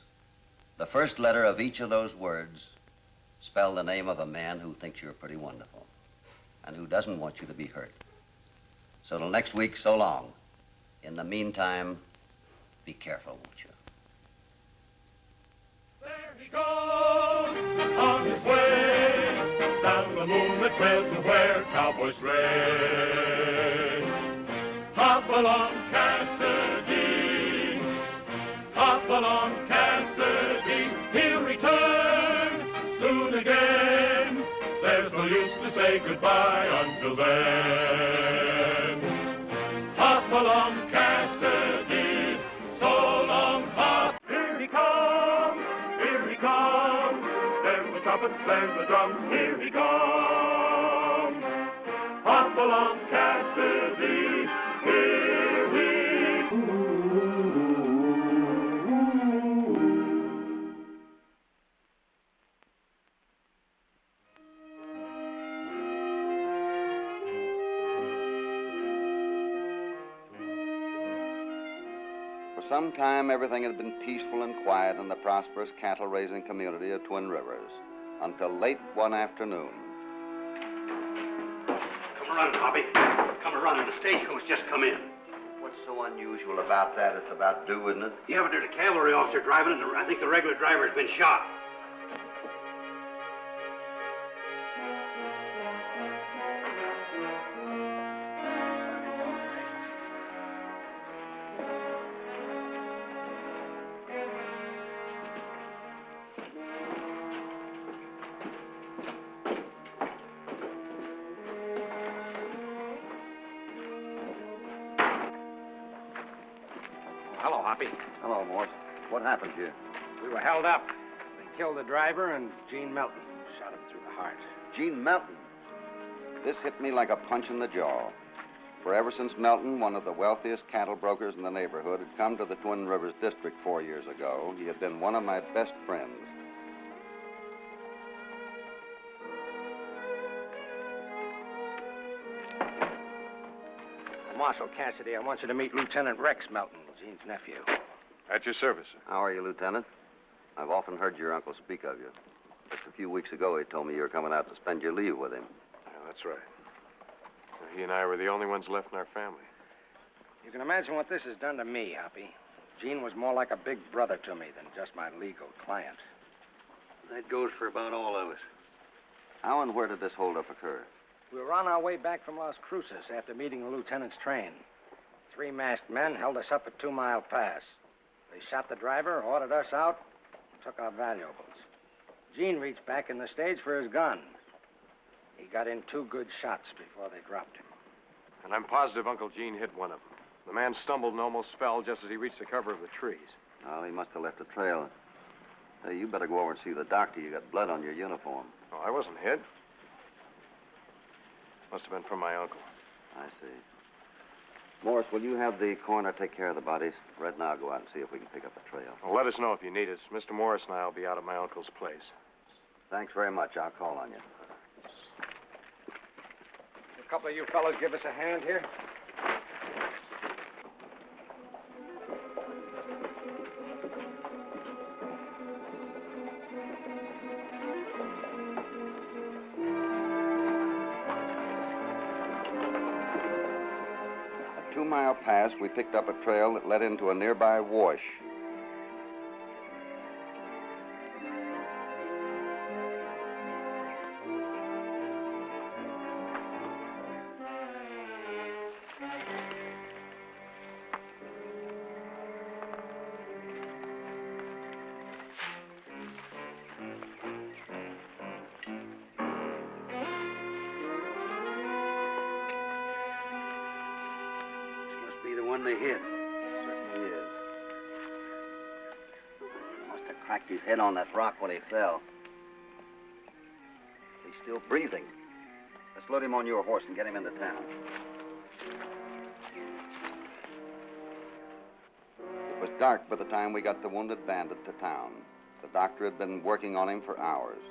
the first letter of each of those words spell the name of a man who thinks you're pretty wonderful and who doesn't want you to be hurt. So till next week, so long. In the meantime, be careful, won't you? There he goes on his way down the moonlit trail to where cowboys race. Hopalong Cassidy, Hopalong Cassidy, he'll return soon again. There's no use to say goodbye until then. Hopalong Cassidy, so long hop. Here he comes, here he comes. There's the trumpets, there's the drums, here he comes. Hopalong Cassidy, here he For some time, everything had been peaceful and quiet in the prosperous cattle-raising community of Twin Rivers, until late one afternoon. Come around, Hoppy. Come around, the stagecoach just come in. What's so unusual about that? It's about due, isn't it? Yeah, but there's a cavalry officer driving, and I think the regular driver has been shot. Hello, Hoppy. Hello, Morse. What happened here? We were held up. They killed the driver and Gene Melton. Shot him through the heart. Gene Melton. This hit me like a punch in the jaw. For ever since Melton, one of the wealthiest cattle brokers in the neighborhood, had come to the Twin Rivers district 4 years ago, he had been one of my best friends. Marshal Cassidy, I want you to meet Lieutenant Rex Melton, Gene's nephew. At your service, sir. How are you, Lieutenant? I've often heard your uncle speak of you. Just a few weeks ago, he told me you were coming out to spend your leave with him. Yeah, that's right. He and I were the only ones left in our family. You can imagine what this has done to me, Hoppy. Gene was more like a big brother to me than just my legal client. That goes for about all of us. How and where did this holdup occur? We were on our way back from Las Cruces after meeting the lieutenant's train. 3 masked men held us up at 2 Mile Pass. They shot the driver, ordered us out, and took our valuables. Gene reached back in the stage for his gun. He got in 2 good shots before they dropped him. And I'm positive Uncle Gene hit one of them. The man stumbled and almost fell just as he reached the cover of the trees. Well, he must have left a trail. Hey, you better go over and see the doctor. You got blood on your uniform. Oh, I wasn't hit. Must have been from my uncle. I see. Morris, will you have the coroner take care of the bodies? Red and I'll go out and see if we can pick up a trail. Well, let us know if you need us. Mr. Morris and I will be out at my uncle's place. Thanks very much. I'll call on you. A couple of you fellows give us a hand here? 2-mile pass, we picked up a trail that led into a nearby wash. They hit. Certainly is. Must have cracked his head on that rock when he fell. He's still breathing. Let's load him on your horse and get him into town. It was dark by the time we got the wounded bandit to town. The doctor had been working on him for hours.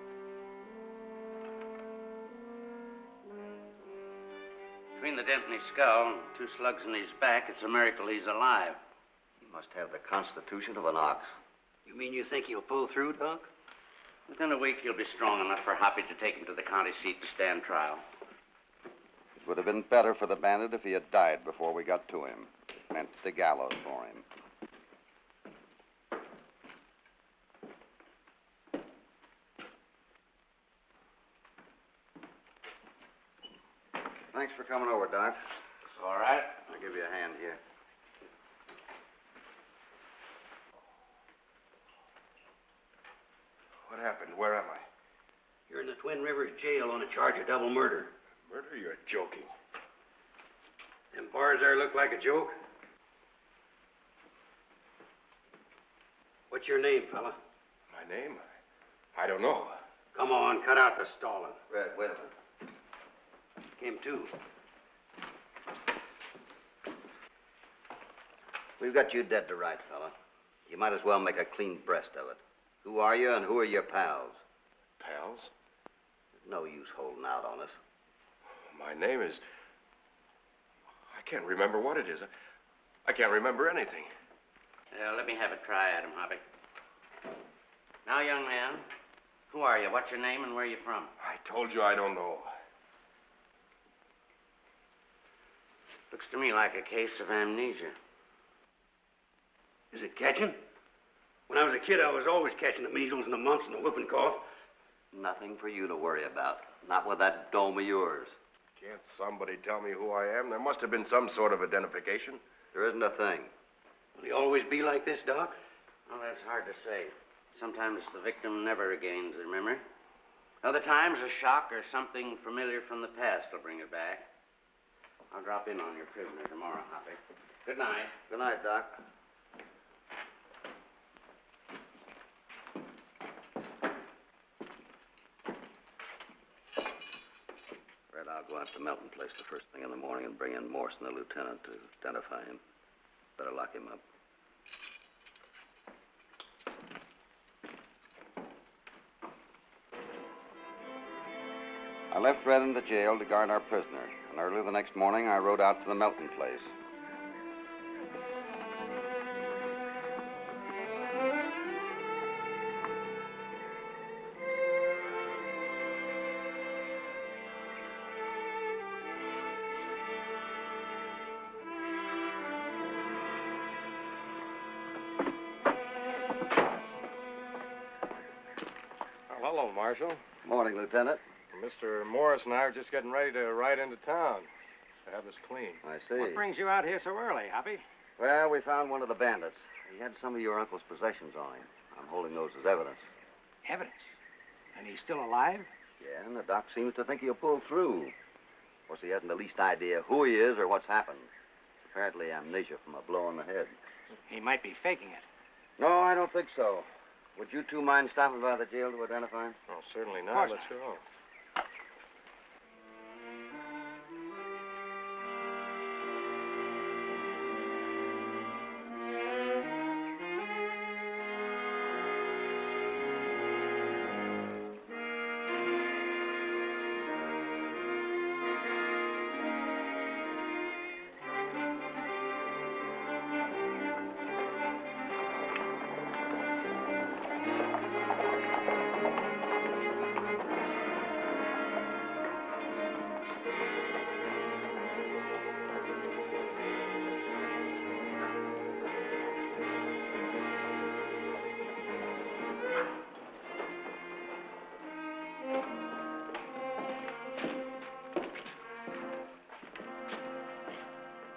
Between the dent in his skull and 2 slugs in his back, it's a miracle he's alive. He must have the constitution of an ox. You mean you think he'll pull through, Doc? Within a week, he'll be strong enough for Hoppy to take him to the county seat to stand trial. It would have been better for the bandit if he had died before we got to him. It meant the gallows for him. Thanks for coming over, Doc. All right. I'll give you a hand here. What happened? Where am I? You're in the Twin Rivers jail on a charge of double murder. Murder? You're joking. Them bars there look like a joke. What's your name, fella? My name? I don't know. Come on, cut out the stalling. Red, wait a minute. Him, too. We've got you dead to rights, fella. You might as well make a clean breast of it. Who are you and who are your pals? Pals? There's no use holding out on us. My name is... I can't remember what it is. I can't remember anything. Let me have a try at him, Hoppy. Now, young man, who are you? What's your name and where are you from? I told you I don't know. Looks to me like a case of amnesia. Is it catching? When I was a kid, I was always catching the measles and the mumps and the whooping cough. Nothing for you to worry about. Not with that dome of yours. Can't somebody tell me who I am? There must have been some sort of identification. There isn't a thing. Will he always be like this, Doc? Well, that's hard to say. Sometimes the victim never regains their memory. Other times, a shock or something familiar from the past will bring it back. I'll drop in on your prisoner tomorrow, Hoppy. Good night. Good night, Doc. Red, I'll go out to Melton Place the first thing in the morning and bring in Morse and the lieutenant to identify him. Better lock him up. I left Red in the jail to guard our prisoner, and early the next morning I rode out to the Melton Place. Well, hello, Marshal. Morning, Lieutenant. Mr. Morris and I are just getting ready to ride into town to have this clean. I see. What brings you out here so early, Hoppy? Well, we found one of the bandits. He had some of your uncle's possessions on him. I'm holding those as evidence. Evidence? And he's still alive? Yeah, and the doc seems to think he'll pull through. Of course, he hasn't the least idea who he is or what's happened. Apparently amnesia from a blow on the head. He might be faking it. No, I don't think so. Would you two mind stopping by the jail to identify him? Oh, certainly not. Let's go.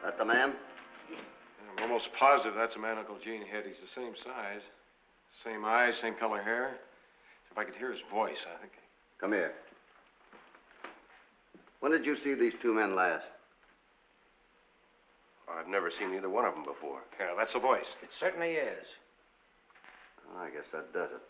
That the man? I'm almost positive that's the man Uncle Gene hit. He's the same size. Same eyes, same color hair. If I could hear his voice, I think... Come here. When did you see these two men last? I've never seen either one of them before. Yeah, that's the voice. It certainly is. Oh, I guess that does it.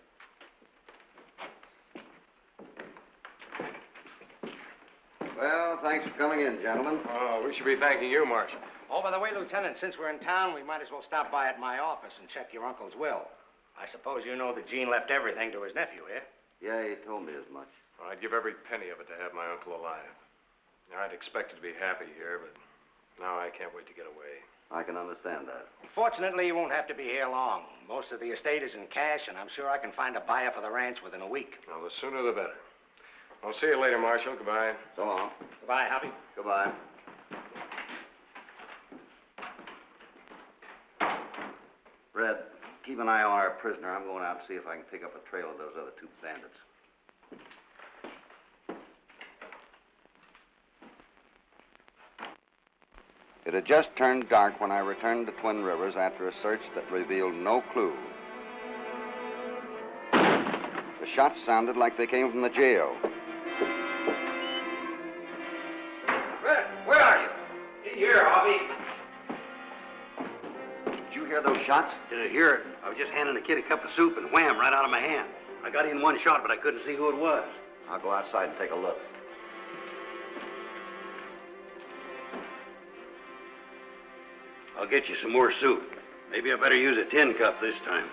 Well, thanks for coming in, gentlemen. Oh, we should be thanking you, Marshal. Oh, by the way, Lieutenant, since we're in town, we might as well stop by at my office and check your uncle's will. I suppose you know that Gene left everything to his nephew, eh? Yeah, he told me as much. Well, I'd give every penny of it to have my uncle alive. Now, I'd expected to be happy here, but now I can't wait to get away. I can understand that. Fortunately, you won't have to be here long. Most of the estate is in cash, and I'm sure I can find a buyer for the ranch within a week. Well, the sooner the better. I'll see you later, Marshal. Goodbye. So long. Goodbye, Hoppy. Goodbye. Red, keep an eye on our prisoner. I'm going out and see if I can pick up a trail of those other two bandits. It had just turned dark when I returned to Twin Rivers after a search that revealed no clue. The shots sounded like they came from the jail. Red, where are you? In here, Hoppy. Did you hear those shots? Did I hear it? I was just handing a kid a cup of soup and wham, right out of my hand. I got in one shot, but I couldn't see who it was. I'll go outside and take a look. I'll get you some more soup. Maybe I better use a tin cup this time.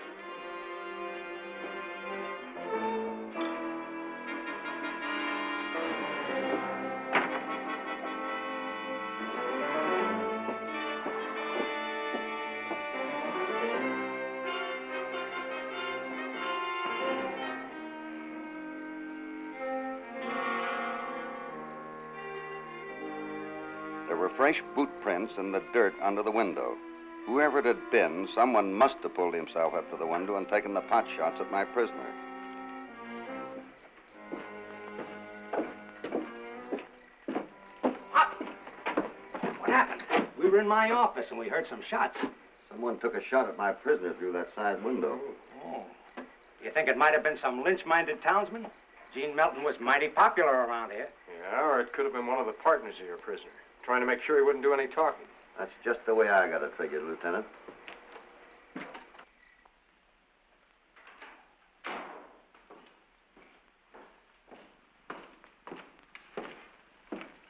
There were fresh boot prints in the dirt under the window. Whoever it had been, someone must have pulled himself up to the window and taken the pot shots at my prisoner. What happened? We were in my office and we heard some shots. Someone took a shot at my prisoner through that side window. Oh. You think it might have been some lynch-minded townsman? Gene Melton was mighty popular around here. Yeah, or it could have been one of the partners of your prisoner, trying to make sure he wouldn't do any talking. That's just the way I got it figured, Lieutenant.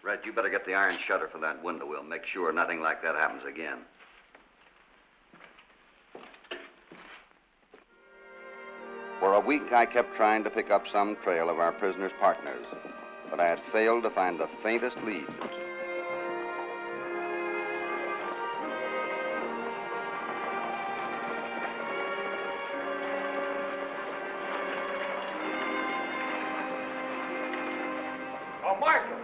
Red, you better get the iron shutter for that window. We'll make sure nothing like that happens again. For a week, I kept trying to pick up some trail of our prisoner's partners, but I had failed to find the faintest lead. Oh, Marshal!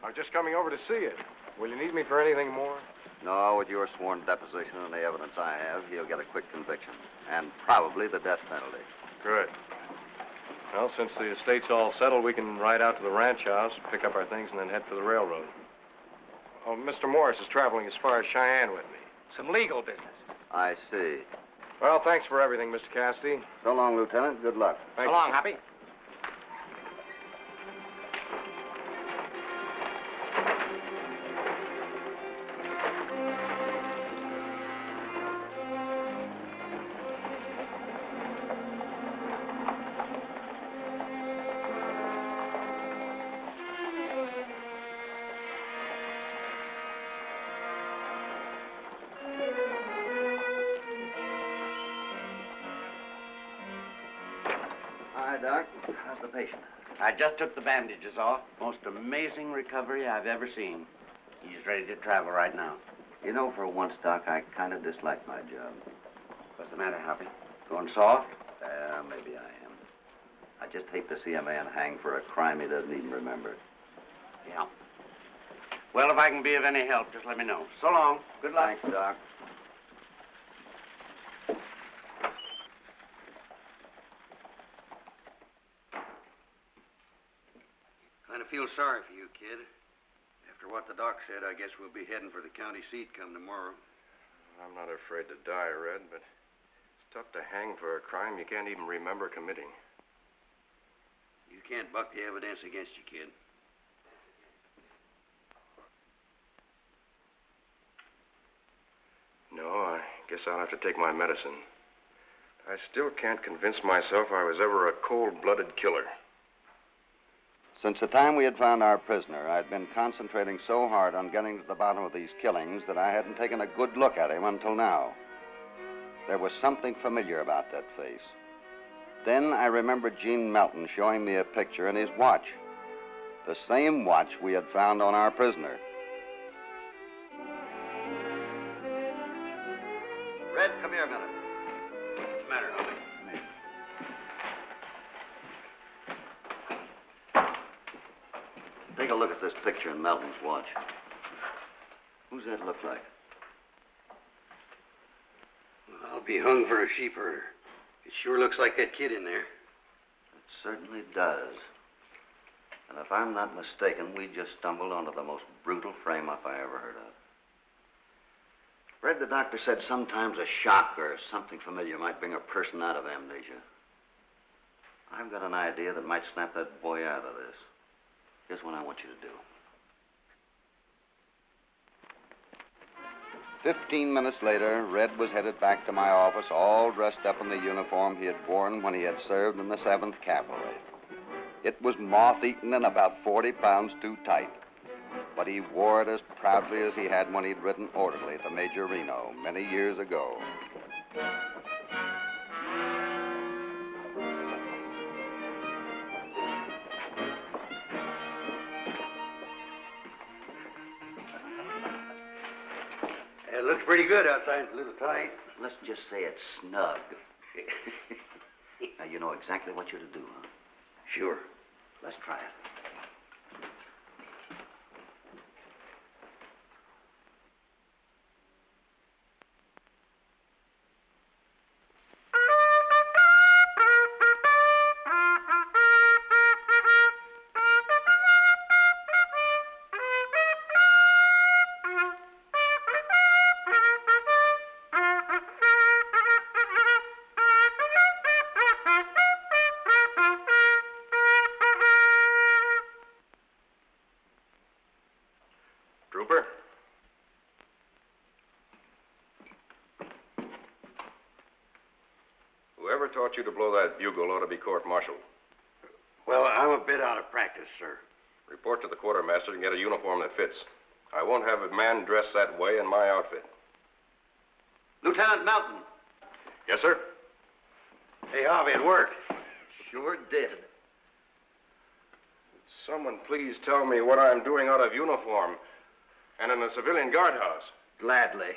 I was just coming over to see you. Will you need me for anything more? No, with your sworn deposition and the evidence I have, he'll get a quick conviction. And probably the death penalty. Good. Well, since the estate's all settled, we can ride out to the ranch house, pick up our things, and then head for the railroad. Oh, Mr. Morris is traveling as far as Cheyenne with me. Some legal business. I see. Well, thanks for everything, Mr. Cassidy. So long, Lieutenant. Good luck. So long, Hoppy. Hi, Doc. How's the patient? I just took the bandages off. Most amazing recovery I've ever seen. He's ready to travel right now. You know, for once, Doc, I kind of dislike my job. What's the matter, Hoppy? Going soft? Maybe I am. I just hate to see a man hang for a crime he doesn't even remember. Yeah. Well, if I can be of any help, just let me know. So long. Good luck. Thanks, Doc. feel sorry for you, kid. After what the doc said, I guess we'll be heading for the county seat come tomorrow. I'm not afraid to die, Red, but it's tough to hang for a crime you can't even remember committing. You can't buck the evidence against you, kid. No, I guess I'll have to take my medicine. I still can't convince myself I was ever a cold-blooded killer. Since the time we had found our prisoner, I'd been concentrating so hard on getting to the bottom of these killings that I hadn't taken a good look at him until now. There was something familiar about that face. Then I remembered Gene Melton showing me a picture in his watch. The same watch we had found on our prisoner. Red, come here a minute. What's the matter, Hoppy? Take a look at this picture in Melton's watch. Who's that look like? Well, I'll be hung for a sheep herder. It sure looks like that kid in there. It certainly does. And if I'm not mistaken, we just stumbled onto the most brutal frame-up I ever heard of. Red, the doctor said sometimes a shock or something familiar might bring a person out of amnesia. I've got an idea that might snap that boy out of this. Here's what I want you to do. 15 minutes later, Red was headed back to my office, all dressed up in the uniform he had worn when he had served in the 7th Cavalry. It was moth-eaten and about 40 pounds too tight, but he wore it as proudly as he had when he'd ridden orderly to Major Reno many years ago. It looks pretty good outside. It's a little tight. Let's just say it's snug. Now, you know exactly what you're to do, huh? Sure. Let's try it. Trooper? Whoever taught you to blow that bugle ought to be court-martialed. Well, I'm a bit out of practice, sir. Report to the quartermaster and get a uniform that fits. I won't have a man dressed that way in my outfit. Lieutenant Melton. Yes, sir? Hey, Hoppy, it worked. Sure did. Someone please tell me what I'm doing out of uniform and in a civilian guardhouse. Gladly.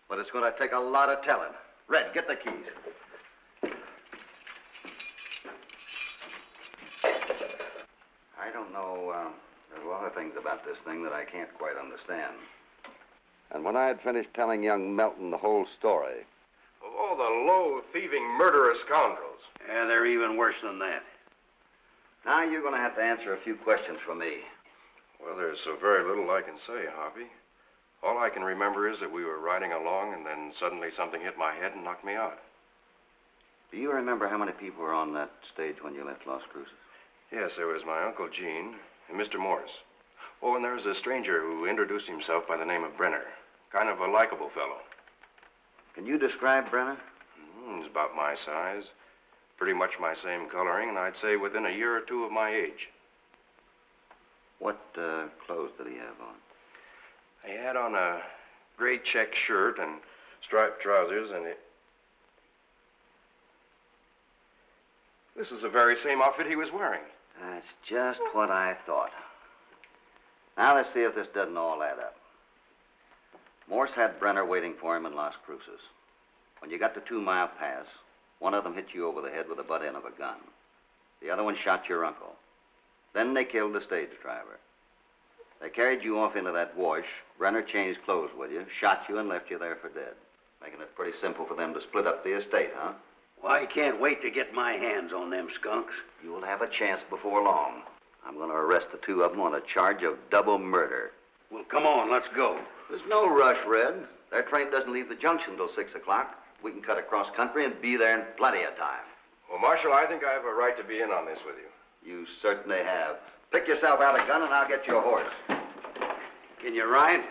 But it's going to take a lot of telling. Red, get the keys. I don't know. There's a lot of things about this thing that I can't quite understand. And when I had finished telling young Melton the whole story... Of all the low, thieving, murderous scoundrels. Yeah, they're even worse than that. Now you're going to have to answer a few questions for me. Well, there's so very little I can say, Hoppy. All I can remember is that we were riding along and then suddenly something hit my head and knocked me out. Do you remember how many people were on that stage when you left Las Cruces? Yes, there was my Uncle Gene and Mr. Morris. Oh, and there was a stranger who introduced himself by the name of Brenner. Kind of a likable fellow. Can you describe Brenner? He's about my size. Pretty much my same coloring, and I'd say within a year or two of my age. What clothes did he have on? He had on a gray check shirt and striped trousers, and this is the very same outfit he was wearing. That's just what I thought. Now let's see if this doesn't all add up. Morse had Brenner waiting for him in Las Cruces. When you got to 2 Mile Pass, one of them hit you over the head with the butt end of a gun. The other one shot your uncle. Then they killed the stage driver. They carried you off into that wash. Brenner changed clothes with you, shot you, and left you there for dead. Making it pretty simple for them to split up the estate, huh? Well, I can't wait to get my hands on them skunks. You'll have a chance before long. I'm going to arrest the two of them on a charge of double murder. Well, come on, let's go. There's no rush, Red. Their train doesn't leave the junction till 6 o'clock. We can cut across country and be there in plenty of time. Well, Marshal, I think I have a right to be in on this with you. You certainly have. Pick yourself out a gun and I'll get you a horse. Can you ride?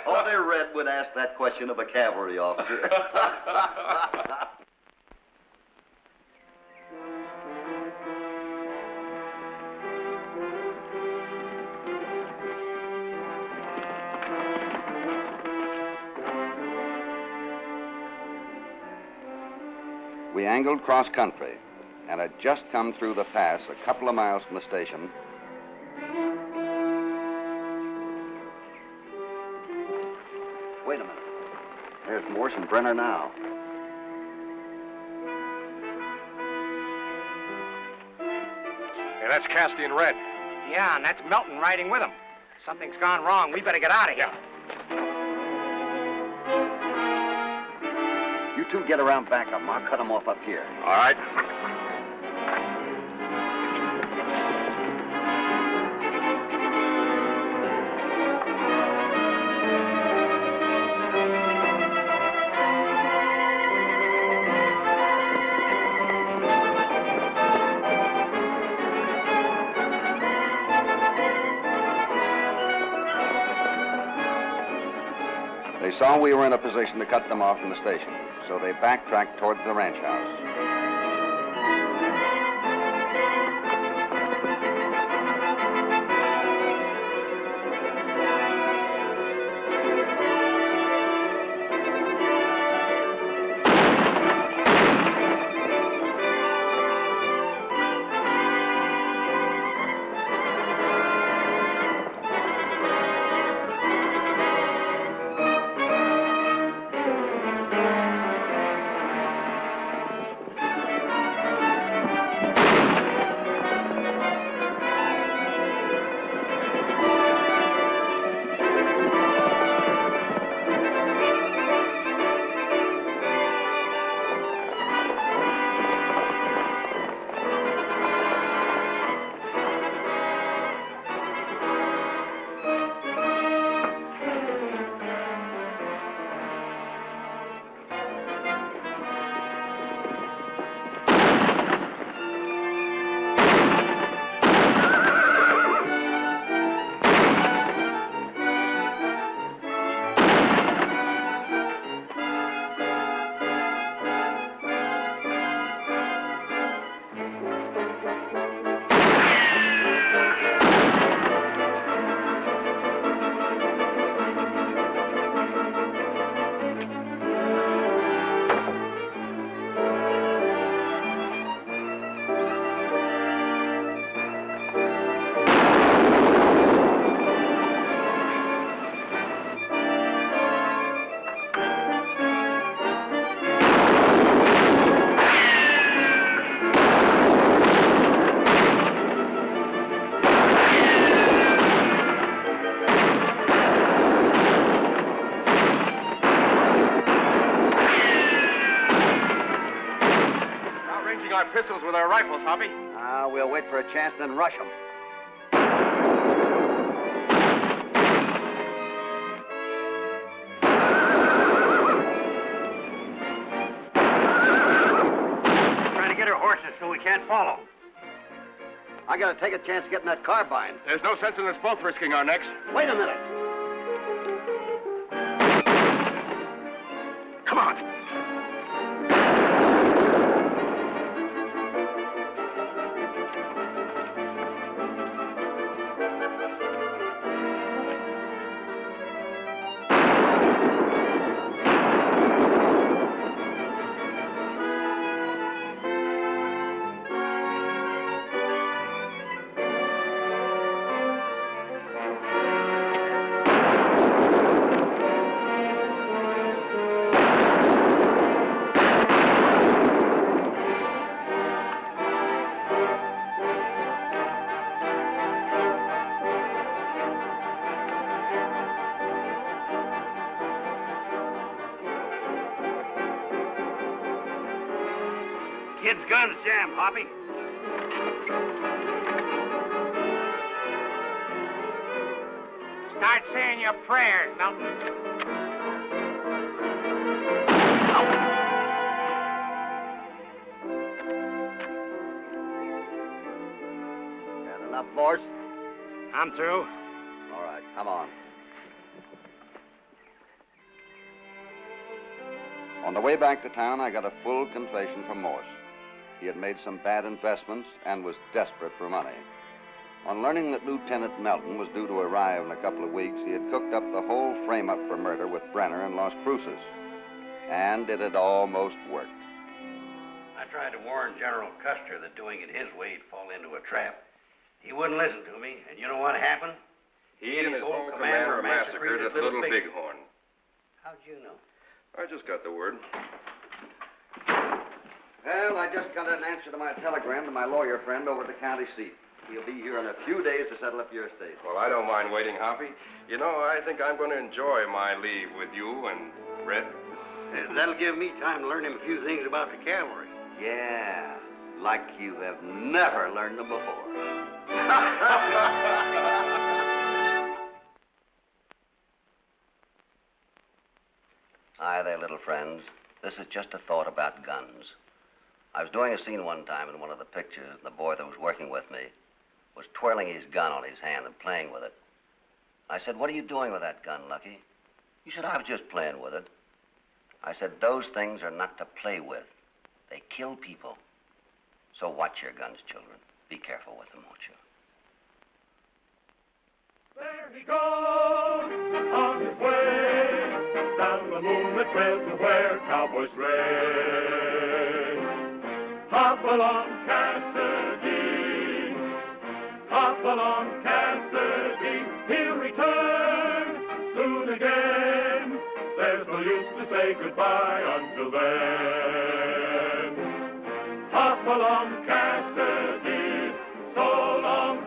Only Red would ask that question of a cavalry officer. We angled cross-country and had just come through the pass a couple of miles from the station. Wait a minute. There's Morse and Brenner now. Hey, that's Cassidy and Red. Yeah, and that's Melton riding with him. Something's gone wrong. We better get out of here. You two get around back of them. I'll cut them off up here. All right. They saw we were in a position to cut them off from the station, so they backtracked towards the ranch house. Pistols with our rifles, Hoppy. We'll wait for a chance, then rush them. Trying to get our horses so we can't follow. I gotta take a chance of getting that carbine. There's no sense in us both risking our necks. Wait a minute. Come on. Kid's gun's jammed, Hoppy. Start saying your prayers, Milton. Got enough, Morse? I'm through. All right, come on. On the way back to town, I got a full confession from Morse. He had made some bad investments and was desperate for money. On learning that Lieutenant Melton was due to arrive in a couple of weeks, he had cooked up the whole frame-up for murder with Brenner in Las Cruces. And it had almost worked. I tried to warn General Custer that doing it his way he'd fall into a trap. He wouldn't listen to me, and you know what happened? He and his whole command were massacred at Little Bighorn. How'd you know? I just got the word. Well, I just got an answer to my telegram to my lawyer friend over at the county seat. He'll be here in a few days to settle up your estate. Well, I don't mind waiting, Hoppy. You know, I think I'm going to enjoy my leave with you and Red. That'll give me time to learn him a few things about the cavalry. Yeah, like you have never learned them before. Hi there, little friends. This is just a thought about guns. I was doing a scene one time in one of the pictures, and the boy that was working with me was twirling his gun on his hand and playing with it. I said, "What are you doing with that gun, Lucky?" He said, "I was just playing with it." I said, "Those things are not to play with. They kill people. So watch your guns, children. Be careful with them, won't you?" There he goes on his way down the moonlit trail to where cowboys stray. Hopalong Cassidy, Hopalong Cassidy, he'll return soon again. There's no use to say goodbye until then. Hopalong Cassidy.